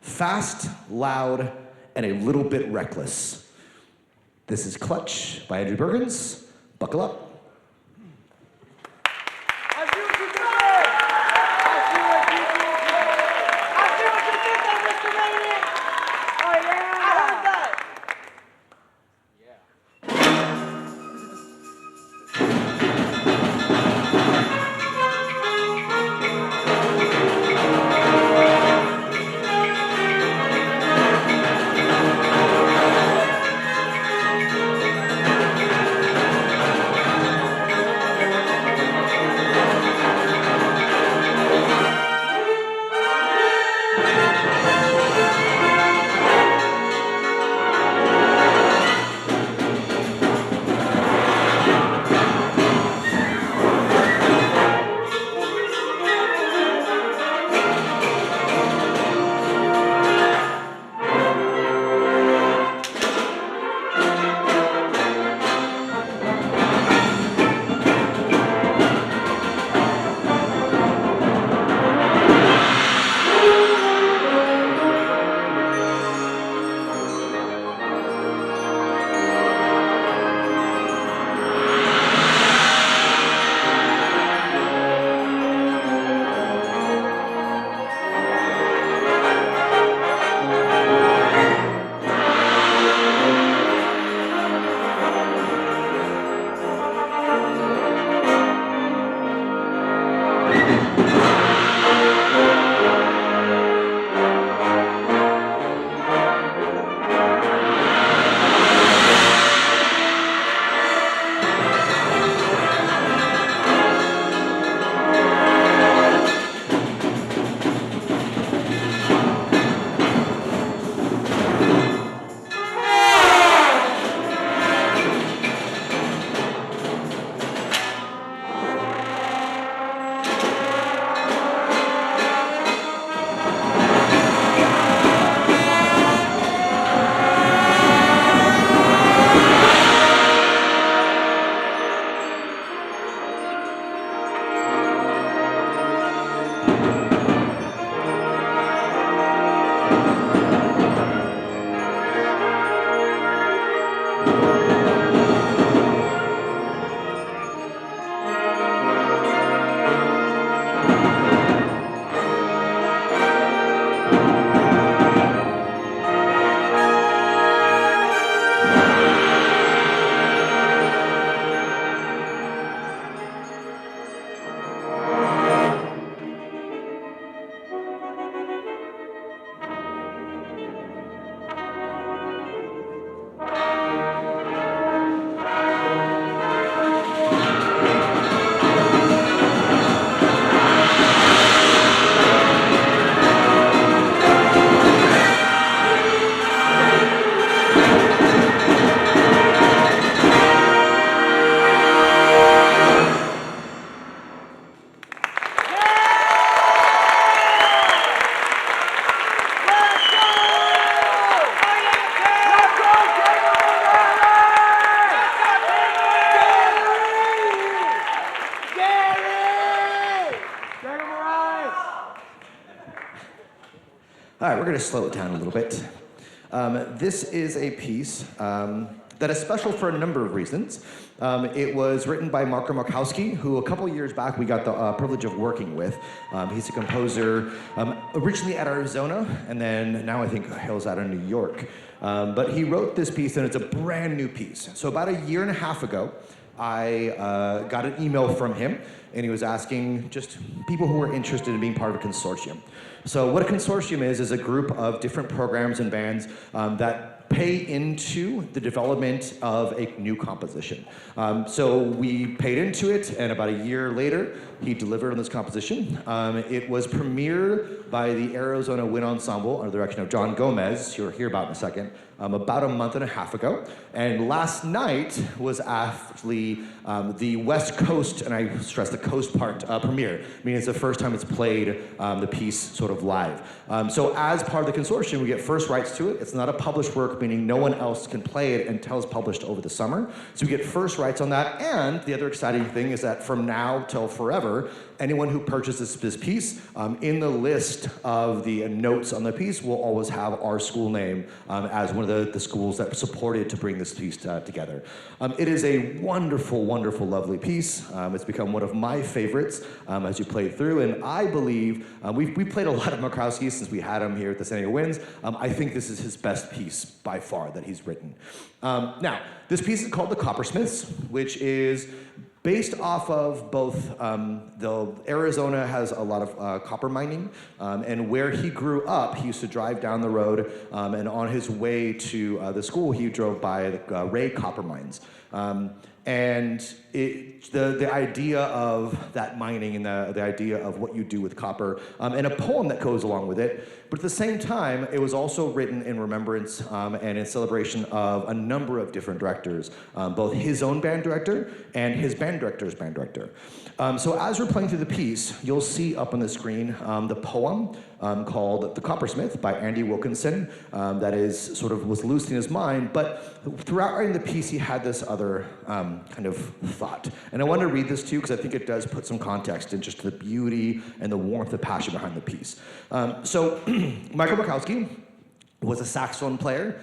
Speaker 1: Fast, loud, and a little bit reckless. This is Clutch by Andrew Perkins. Buckle up. All right, we're going to slow it down a little bit. This is a piece that is special for a number of reasons. It was written by Marko Markowski, who a couple years back we got the privilege of working with. He's a composer originally at Arizona, and then now I think hails out of New York. But he wrote this piece, and it's a brand new piece. So about a year and a half ago, I got an email from him, and he was asking just people who were interested in being part of a consortium. So what a consortium is a group of different programs and bands that pay into the development of a new composition. So we paid into it, and about a year later, he delivered on this composition. It was premiered by the Arizona Wind Ensemble under the direction of John Gomez, you'll hear about in a second, about a month and a half ago. And last night was actually the West Coast, and I stress the coast part, premiere. I mean, it's the first time it's played the piece sort of live. So as part of the consortium, we get first rights to it. It's not a published work, meaning no one else can play it until it's published over the summer. So we get first rights on that. And the other exciting thing is that from now till forever, anyone who purchases this piece, in the list of the notes on the piece will always have our school name as one of the schools that supported to bring this piece together. It is a wonderful, wonderful, lovely piece. It's become one of my favorites as you play through, and I believe, we played a lot of Markowski since we had him here at the San Diego Winds. I think this is his best piece by far that he's written. Now, this piece is called The Coppersmiths, which is based off of both, Arizona has a lot of copper mining, and where he grew up, he used to drive down the road, and on his way to the school, he drove by the Ray copper mines. And the idea of that mining and the idea of what you do with copper, and a poem that goes along with it. But at the same time, it was also written in remembrance and in celebration of a number of different directors, both his own band director and his band director's band director. So as we're playing through the piece, you'll see up on the screen the poem called The Coppersmith by Andy Wilkinson that is sort of was loose in his mind, but throughout writing the piece, he had this other kind of thought. And I want to read this to you because I think it does put some context in just the beauty and the warmth and passion behind the piece. So Michael Markowski was a saxophone player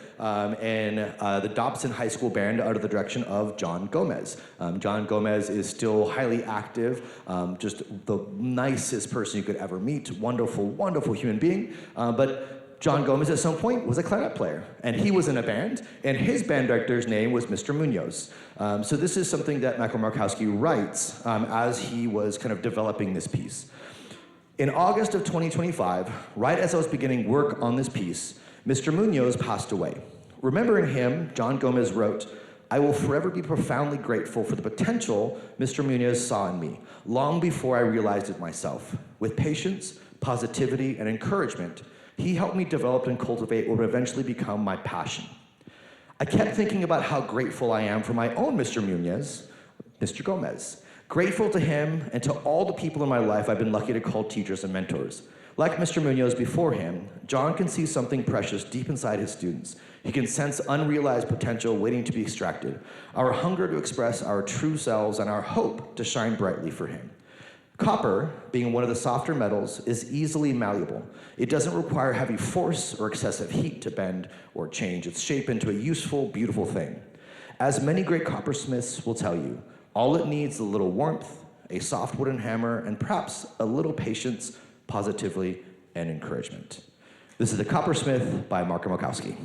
Speaker 1: in the Dobson High School Band under the direction of John Gomez. John Gomez is still highly active, just the nicest person you could ever meet, wonderful, wonderful human being. But John Gomez at some point was a clarinet player, and he was in a band, and his band director's name was Mr. Munoz. So this is something that Michael Markowski writes as he was kind of developing this piece. In August of 2025, right as I was beginning work on this piece, Mr. Munoz passed away. Remembering him, John Gomez wrote, "I will forever be profoundly grateful for the potential Mr. Munoz saw in me, long before I realized it myself. With patience, positivity, and encouragement, he helped me develop and cultivate what would eventually become my passion. I kept thinking about how grateful I am for my own Mr. Munoz, Mr. Gomez. Grateful to him and to all the people in my life I've been lucky to call teachers and mentors. Like Mr. Munoz before him, John can see something precious deep inside his students. He can sense unrealized potential waiting to be extracted, our hunger to express our true selves and our hope to shine brightly for him. Copper, being one of the softer metals, is easily malleable. It doesn't require heavy force or excessive heat to bend or change its shape into a useful, beautiful thing. As many great coppersmiths will tell you, all it needs is a little warmth, a soft wooden hammer, and perhaps a little patience, positively, and encouragement." This is The Coppersmith by Marko Markowski.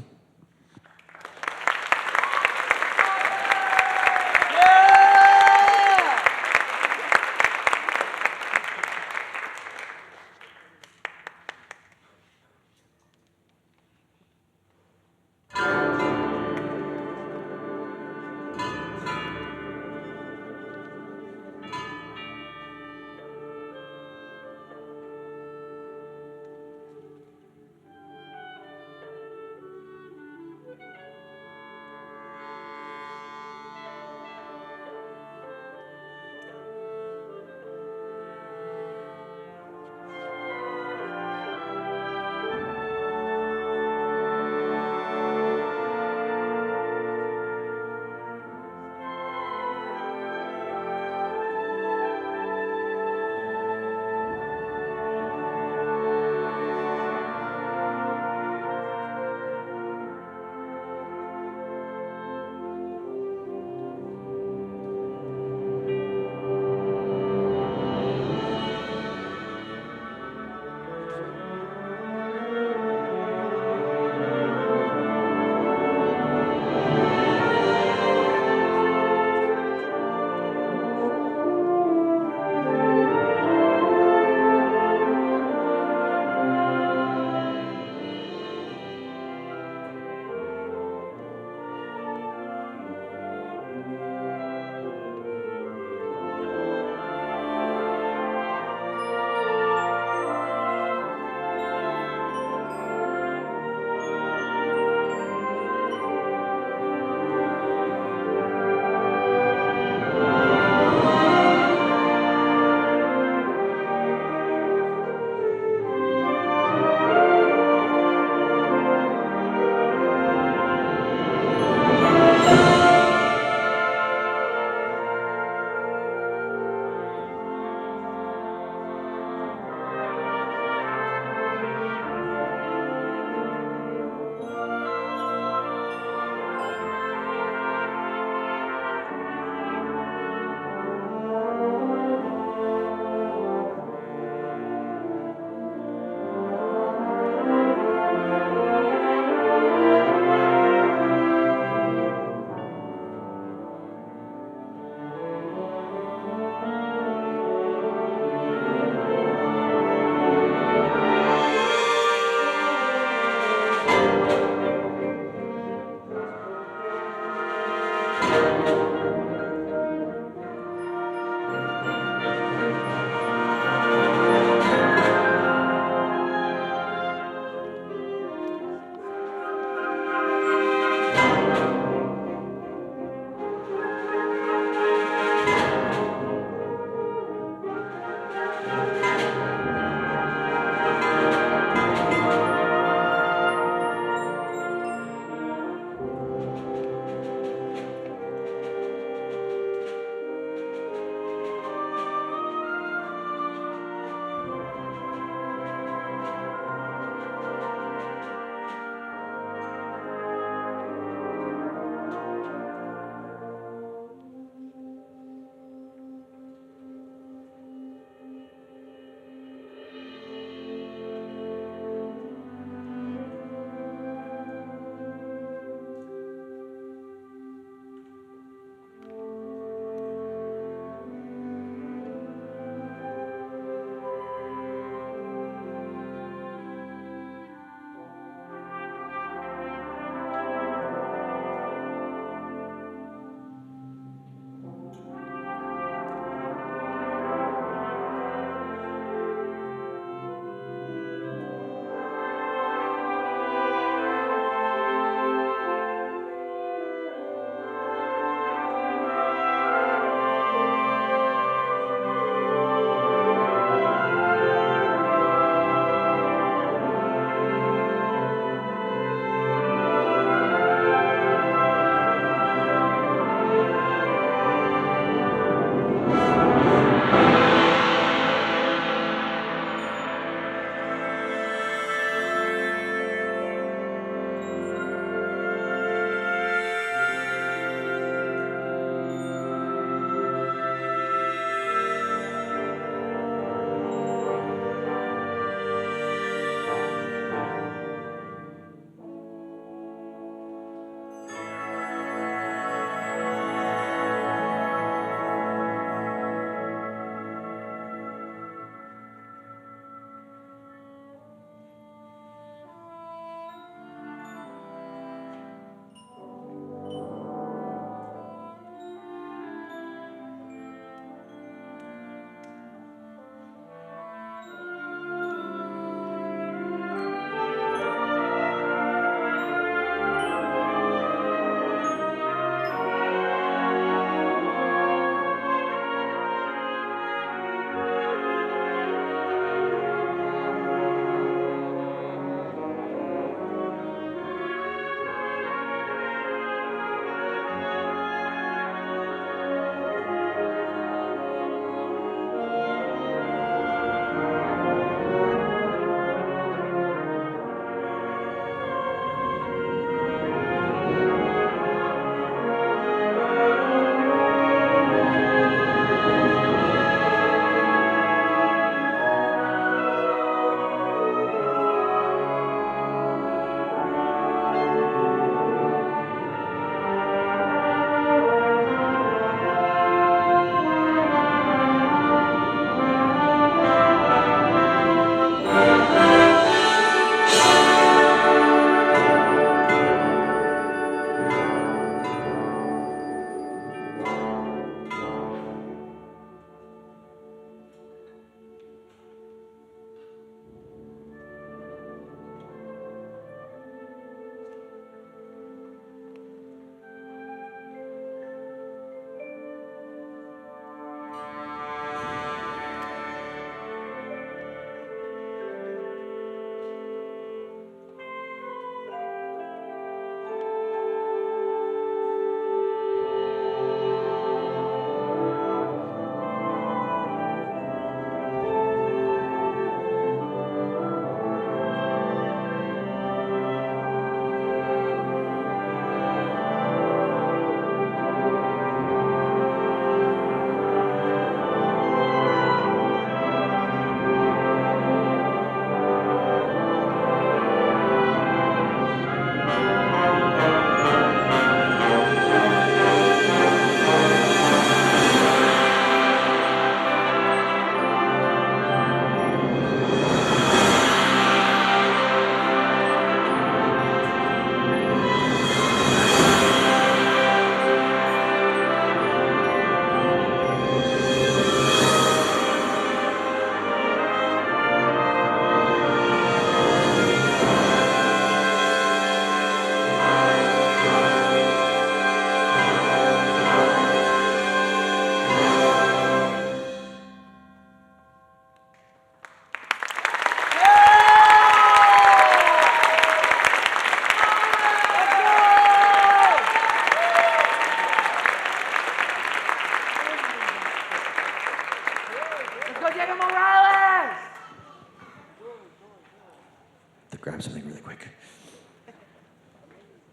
Speaker 1: grab something really quick.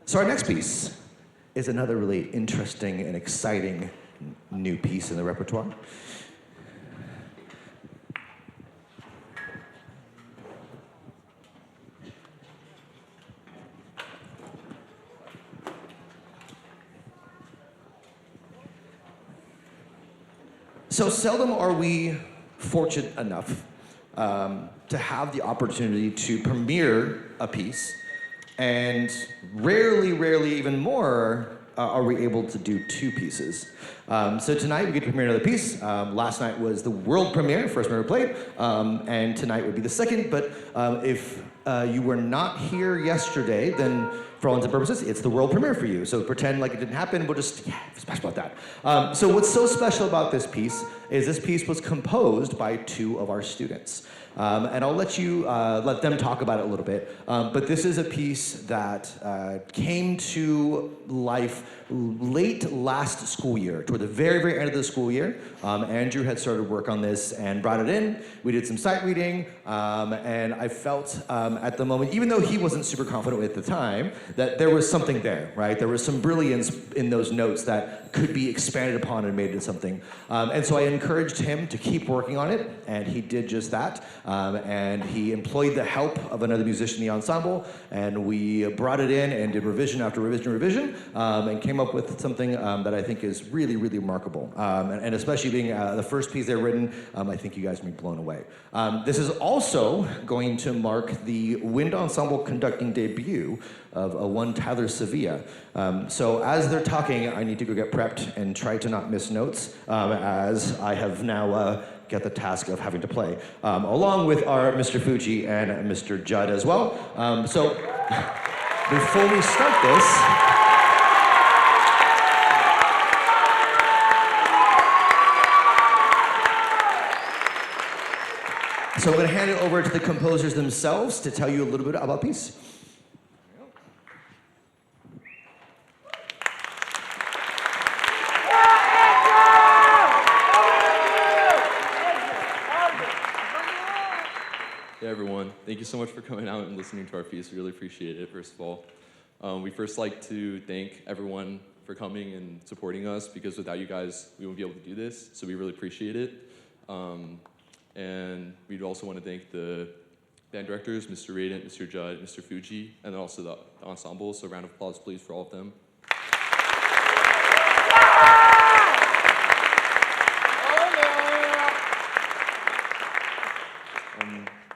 Speaker 1: So our next piece is another really interesting and exciting new piece in the repertoire. So seldom are we fortunate enough to have the opportunity to premiere a piece, and rarely even more are we able to do two pieces. So tonight we get to premiere another piece. Last night was the world premiere, first time ever played, and tonight would be the second. But if you were not here yesterday, then for all intents and purposes, it's the world premiere for you. So pretend like it didn't happen. We'll just, special about that. So what's so special about this piece is this piece was composed by two of our students. And I'll let you let them talk about it a little bit. But this is a piece that came to life late last school year, toward the very end of the school year. Andrew had started work on this and brought it in. We did some sight reading, and I felt at the moment, even though he wasn't super confident at the time, that there was something there, right? There was some brilliance in those notes that could be expanded upon and made into something. And so I encouraged him to keep working on it, and he did just that. And he employed the help of another musician in the ensemble, and we brought it in and did revision after revision, and came up with something that I think is really remarkable. And especially being the first piece they've written, I think you guys will be blown away. This is also going to mark the wind ensemble conducting debut of one Tyler Sevilla. So as they're talking, I need to go get prepped and try to not miss notes, as I have now got the task of having to play, along with our Mr. Fuji and Mr. Judd as well. So before we start this, so I'm going to hand it over to the composers themselves to tell you a little bit about the piece.
Speaker 3: Hey everyone, thank you so much for coming out and listening to our piece. We really appreciate it, first of all. We first like to thank everyone for coming and supporting us, because without you guys, we wouldn't be able to do this, so we really appreciate it. And we'd also want to thank the band directors, Mr. Radent, Mr. Judd, Mr. Fuji, and then also the ensemble, so a round of applause please for all of them.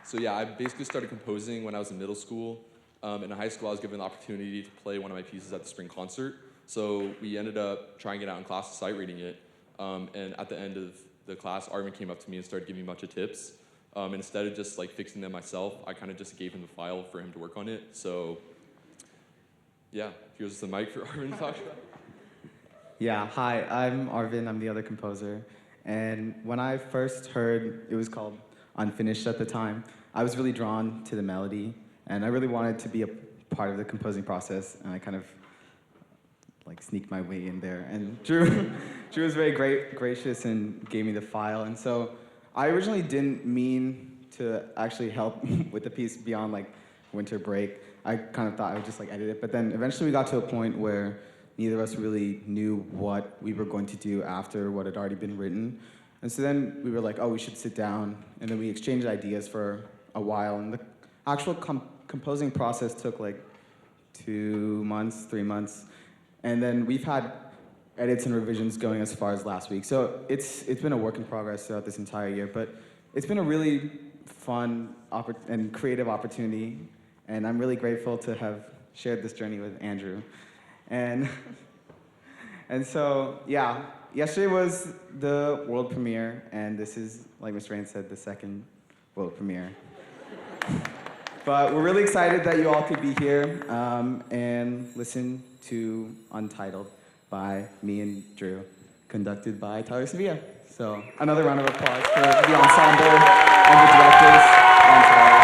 Speaker 3: So yeah, I basically started composing when I was in middle school. In high school, I was given the opportunity to play one of my pieces at the spring concert. So we ended up trying it out in class, sight reading it. And at the end of the class, Arvin came up to me and started giving me a bunch of tips. And instead of just like fixing them myself, I kind of just gave him the file for him to work on it. So yeah, here's the mic for Arvin to talk about.
Speaker 4: Yeah, hi, I'm Arvin, I'm the other composer. And when I first heard, it was called Unfinished at the time, I was really drawn to the melody, and I really wanted to be a part of the composing process, and I kind of like sneaked my way in there. And Drew was very gracious and gave me the file, and so I originally didn't mean to actually help with the piece beyond like winter break. I kind of thought I would just like edit it, but then eventually we got to a point where neither of us really knew what we were going to do after what had already been written. And so then we were like, oh, we should sit down, and then we exchanged ideas for a while, and the actual composing process took like 2 months, 3 months, and then we've had edits and revisions going as far as last week. So it's been a work in progress throughout this entire year, but it's been a really fun and creative opportunity, and I'm really grateful to have shared this journey with Andrew. And so, yeah, yesterday was the world premiere, and this is, like Mr. Rain said, the second world premiere. But we're really excited that you all could be here and listen to Untitled by me and Drew, conducted by Tyler Sevilla. So another round of applause for the ensemble and the directors and Tyler.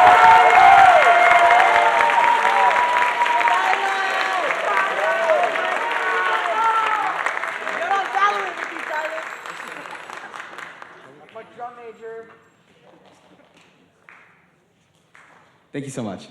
Speaker 4: Thank you so much.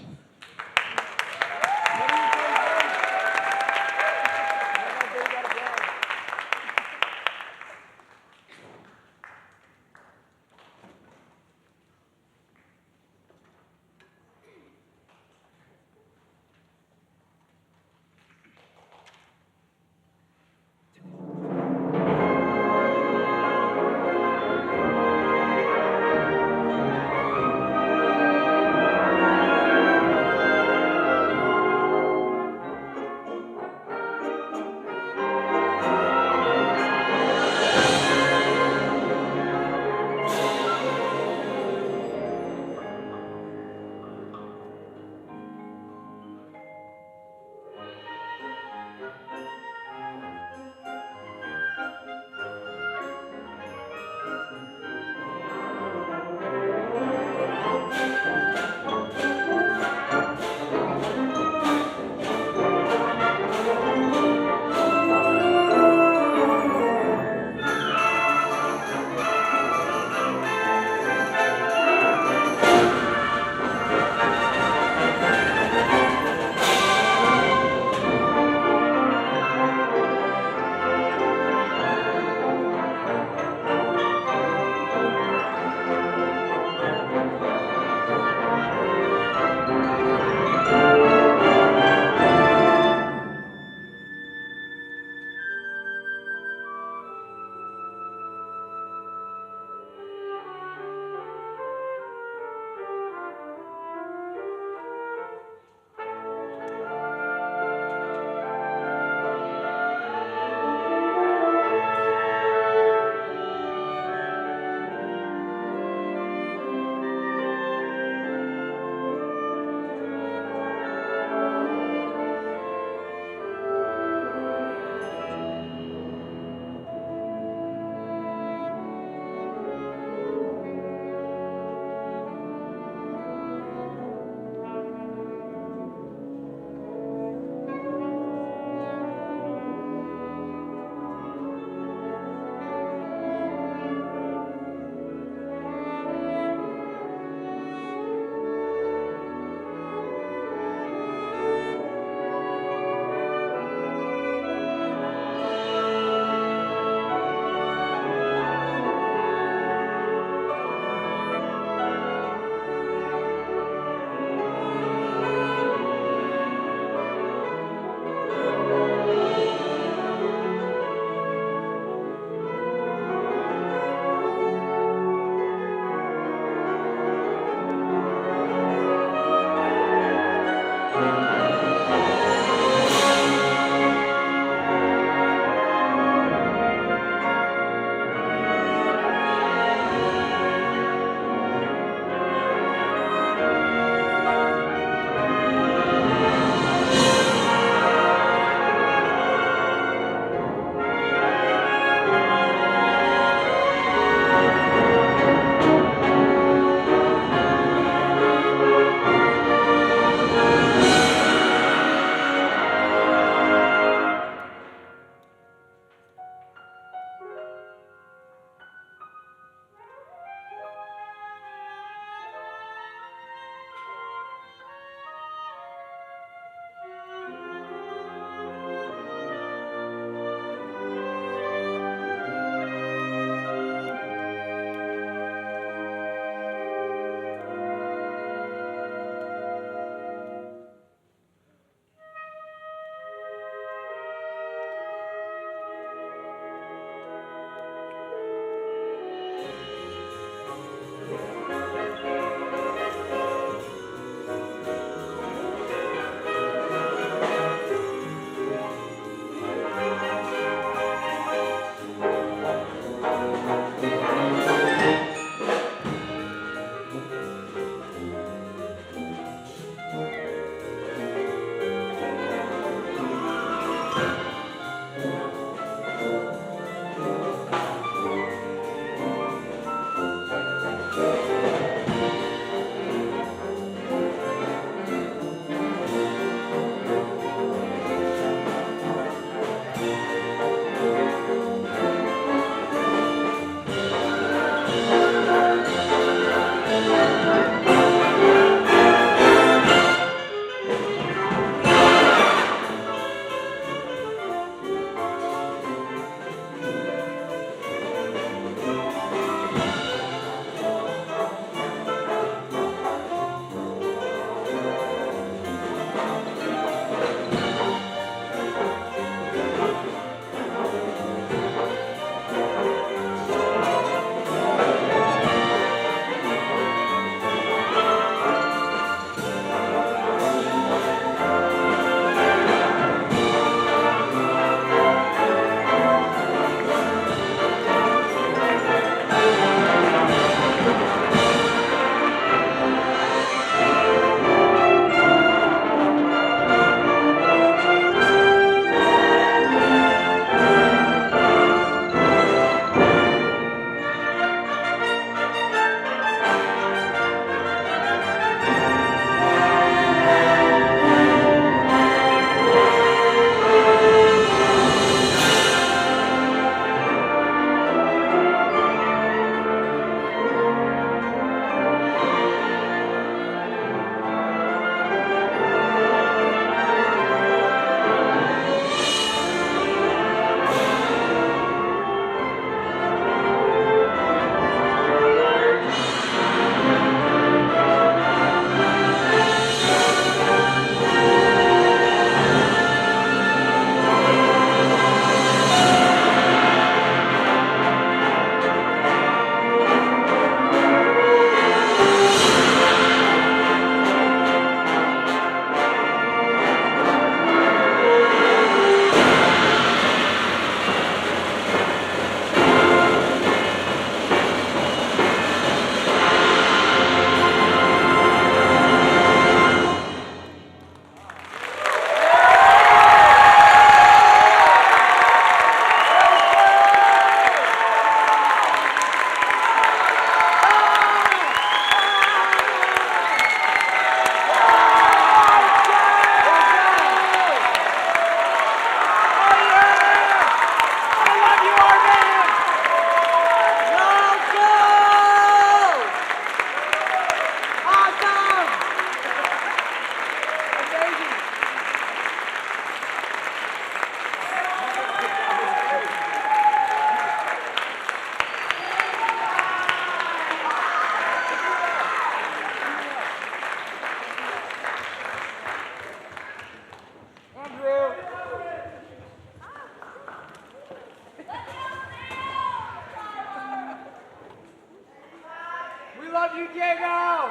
Speaker 5: Diego!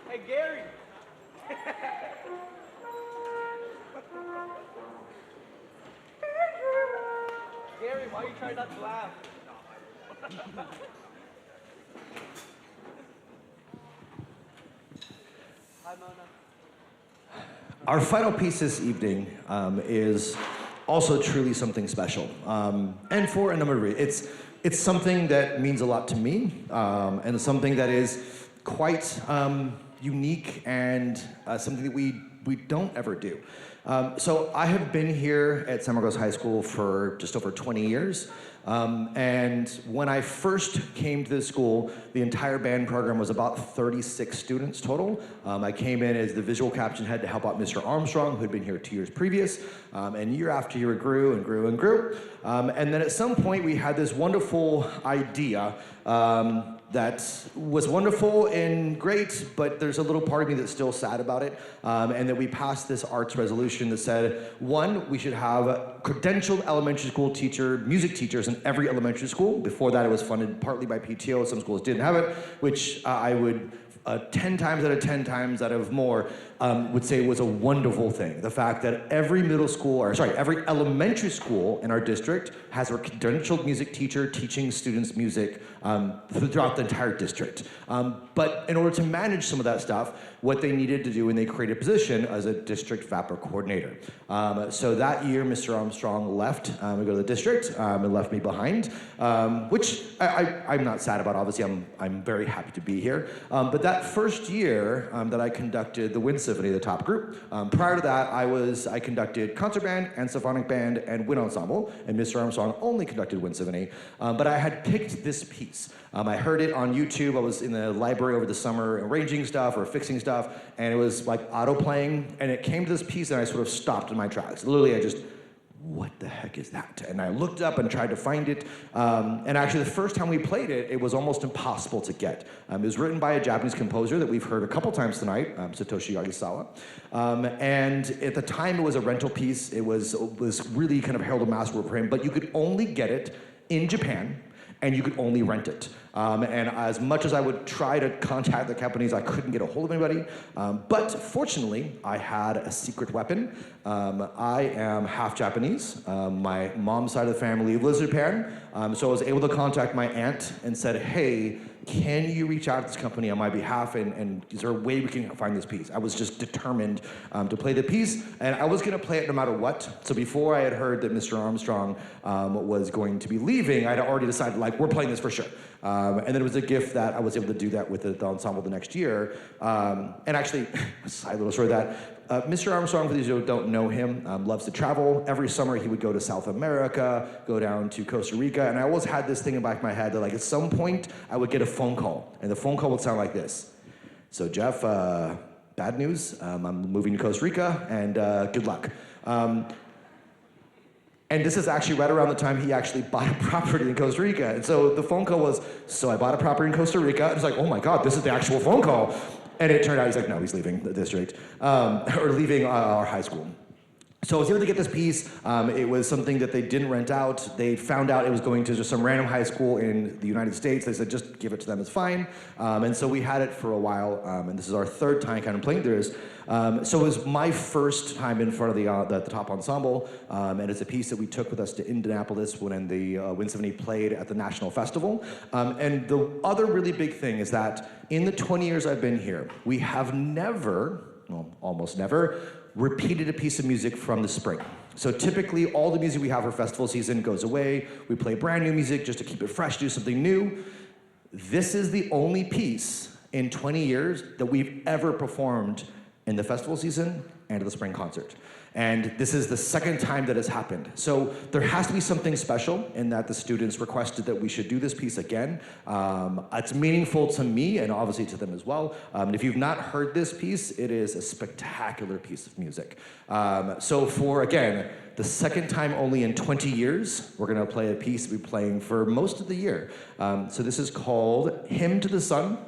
Speaker 5: Hey, Gary! Gary, why are you trying not to laugh? Hi, Mona.
Speaker 1: Our final piece this evening is also truly something special, and for a number of reasons. It's something that means a lot to me, and something that is quite unique and something that we don't ever do. So I have been here at San Marcos High School for just over 20 years. And when I first came to this school, the entire band program was about 36 students total. I came in as the visual caption head to help out Mr. Armstrong, who had been here 2 years previous. And year after year, it grew and grew and grew. And then at some point, we had this wonderful idea that was wonderful and great, but there's a little part of me that's still sad about it. And that we passed this arts resolution that said, one, we should have credentialed elementary school music teachers in every elementary school. Before that, it was funded partly by PTO. Some schools didn't have it, which I would 10 times out of 10 times out of more would say was a wonderful thing. The fact that every every elementary school in our district has a credentialed music teacher teaching students music throughout the entire district. But in order to manage some of that stuff, what they needed to do, and they created a position as a district VAPR coordinator. So that year, Mr. Armstrong left to go to the district and left me behind, which I'm not sad about. Obviously, I'm very happy to be here. But that first year that I conducted the Wind Symphony, the top group, prior to that, I conducted concert band and symphonic band and wind ensemble, and Mr. Armstrong only conducted Wind Symphony. But I had picked this piece. I heard it on YouTube. I was in the library over the summer arranging stuff or fixing stuff, and it was like auto playing, and it came to this piece, and I sort of stopped in my tracks. Literally, I just, what the heck is that? And I looked up and tried to find it. And actually, the first time we played it, it was almost impossible to get. It was written by a Japanese composer that we've heard a couple times tonight, Satoshi Yagisawa. And at the time, it was a rental piece. It was really kind of heralded masterwork for him, but you could only get it in Japan, and you could only rent it. And as much as I would try to contact the companies, I couldn't get a hold of anybody. But fortunately, I had a secret weapon. I am half Japanese. My mom's side of the family lives in Japan. So I was able to contact my aunt and said, hey, can you reach out to this company on my behalf, and is there a way we can find this piece? I was just determined to play the piece, and I was gonna play it no matter what. So before I had heard that Mr. Armstrong was going to be leaving, I'd already decided, like, we're playing this for sure. And then it was a gift that I was able to do that with the ensemble the next year. And actually, a side little story of that, Mr. Armstrong, for those who don't know him, loves to travel. Every summer he would go to South America, go down to Costa Rica, and I always had this thing in the back of my head that, like, at some point I would get a phone call, and the phone call would sound like this. So Jeff, bad news, I'm moving to Costa Rica, and good luck. And this is actually right around the time he actually bought a property in Costa Rica. And so the phone call was, so I bought a property in Costa Rica. It was like, oh my God, this is the actual phone call. And it turned out he's like, no, he's leaving the district, or leaving our high school. So I was able to get this piece. It was something that they didn't rent out. They found out it was going to just some random high school in the United States. They said, just give it to them, it's fine. And so we had it for a while, and this is our third time kind of playing this. So it was my first time in front of the top ensemble, and it's a piece that we took with us to Indianapolis when the Wind Symphony played at the National Festival. And the other really big thing is that in the 20 years I've been here, we have never, well, almost never, repeated a piece of music from the spring. So typically all the music we have for festival season goes away. We play brand new music just to keep it fresh, do something new. This is the only piece in 20 years that we've ever performed in the festival season and at the spring concert. And this is the second time that has happened. So there has to be something special in that the students requested that we should do this piece again. It's meaningful to me and obviously to them as well. And if you've not heard this piece, it is a spectacular piece of music. So for, again, the second time only in 20 years, we're gonna play a piece we'll be playing for most of the year. So this is called Hymn to the Sun,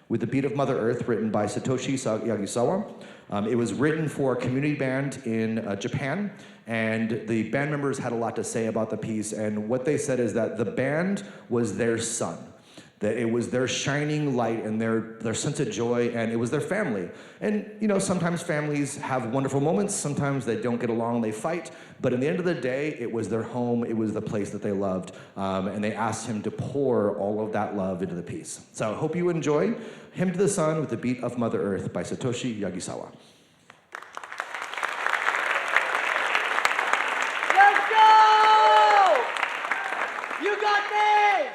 Speaker 1: with the Beat of Mother Earth, written by Satoshi Yagisawa. It was written for a community band in Japan, and the band members had a lot to say about the piece, and what they said is that the band was their son. That it was their shining light and their sense of joy, and it was their family. And sometimes families have wonderful moments, sometimes they don't get along, they fight, but in the end of the day, it was their home, it was the place that they loved, and they asked him to pour all of that love into the piece. So I hope you enjoy Hymn to the Sun with the Beat of Mother Earth by Satoshi Yagisawa.
Speaker 5: Let's go! You got this!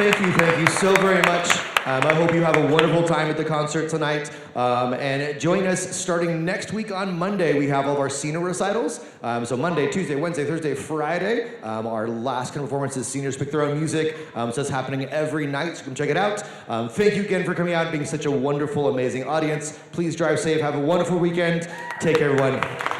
Speaker 1: Thank you so very much. I hope you have a wonderful time at the concert tonight. And join us starting next week on Monday. We have all of our senior recitals. So Monday, Tuesday, Wednesday, Thursday, Friday. Our last kind of performance is Seniors Pick Their Own Music. So it's happening every night, so come check it out. Thank you again for coming out and being such a wonderful, amazing audience. Please drive safe. Have a wonderful weekend. Take care, everyone.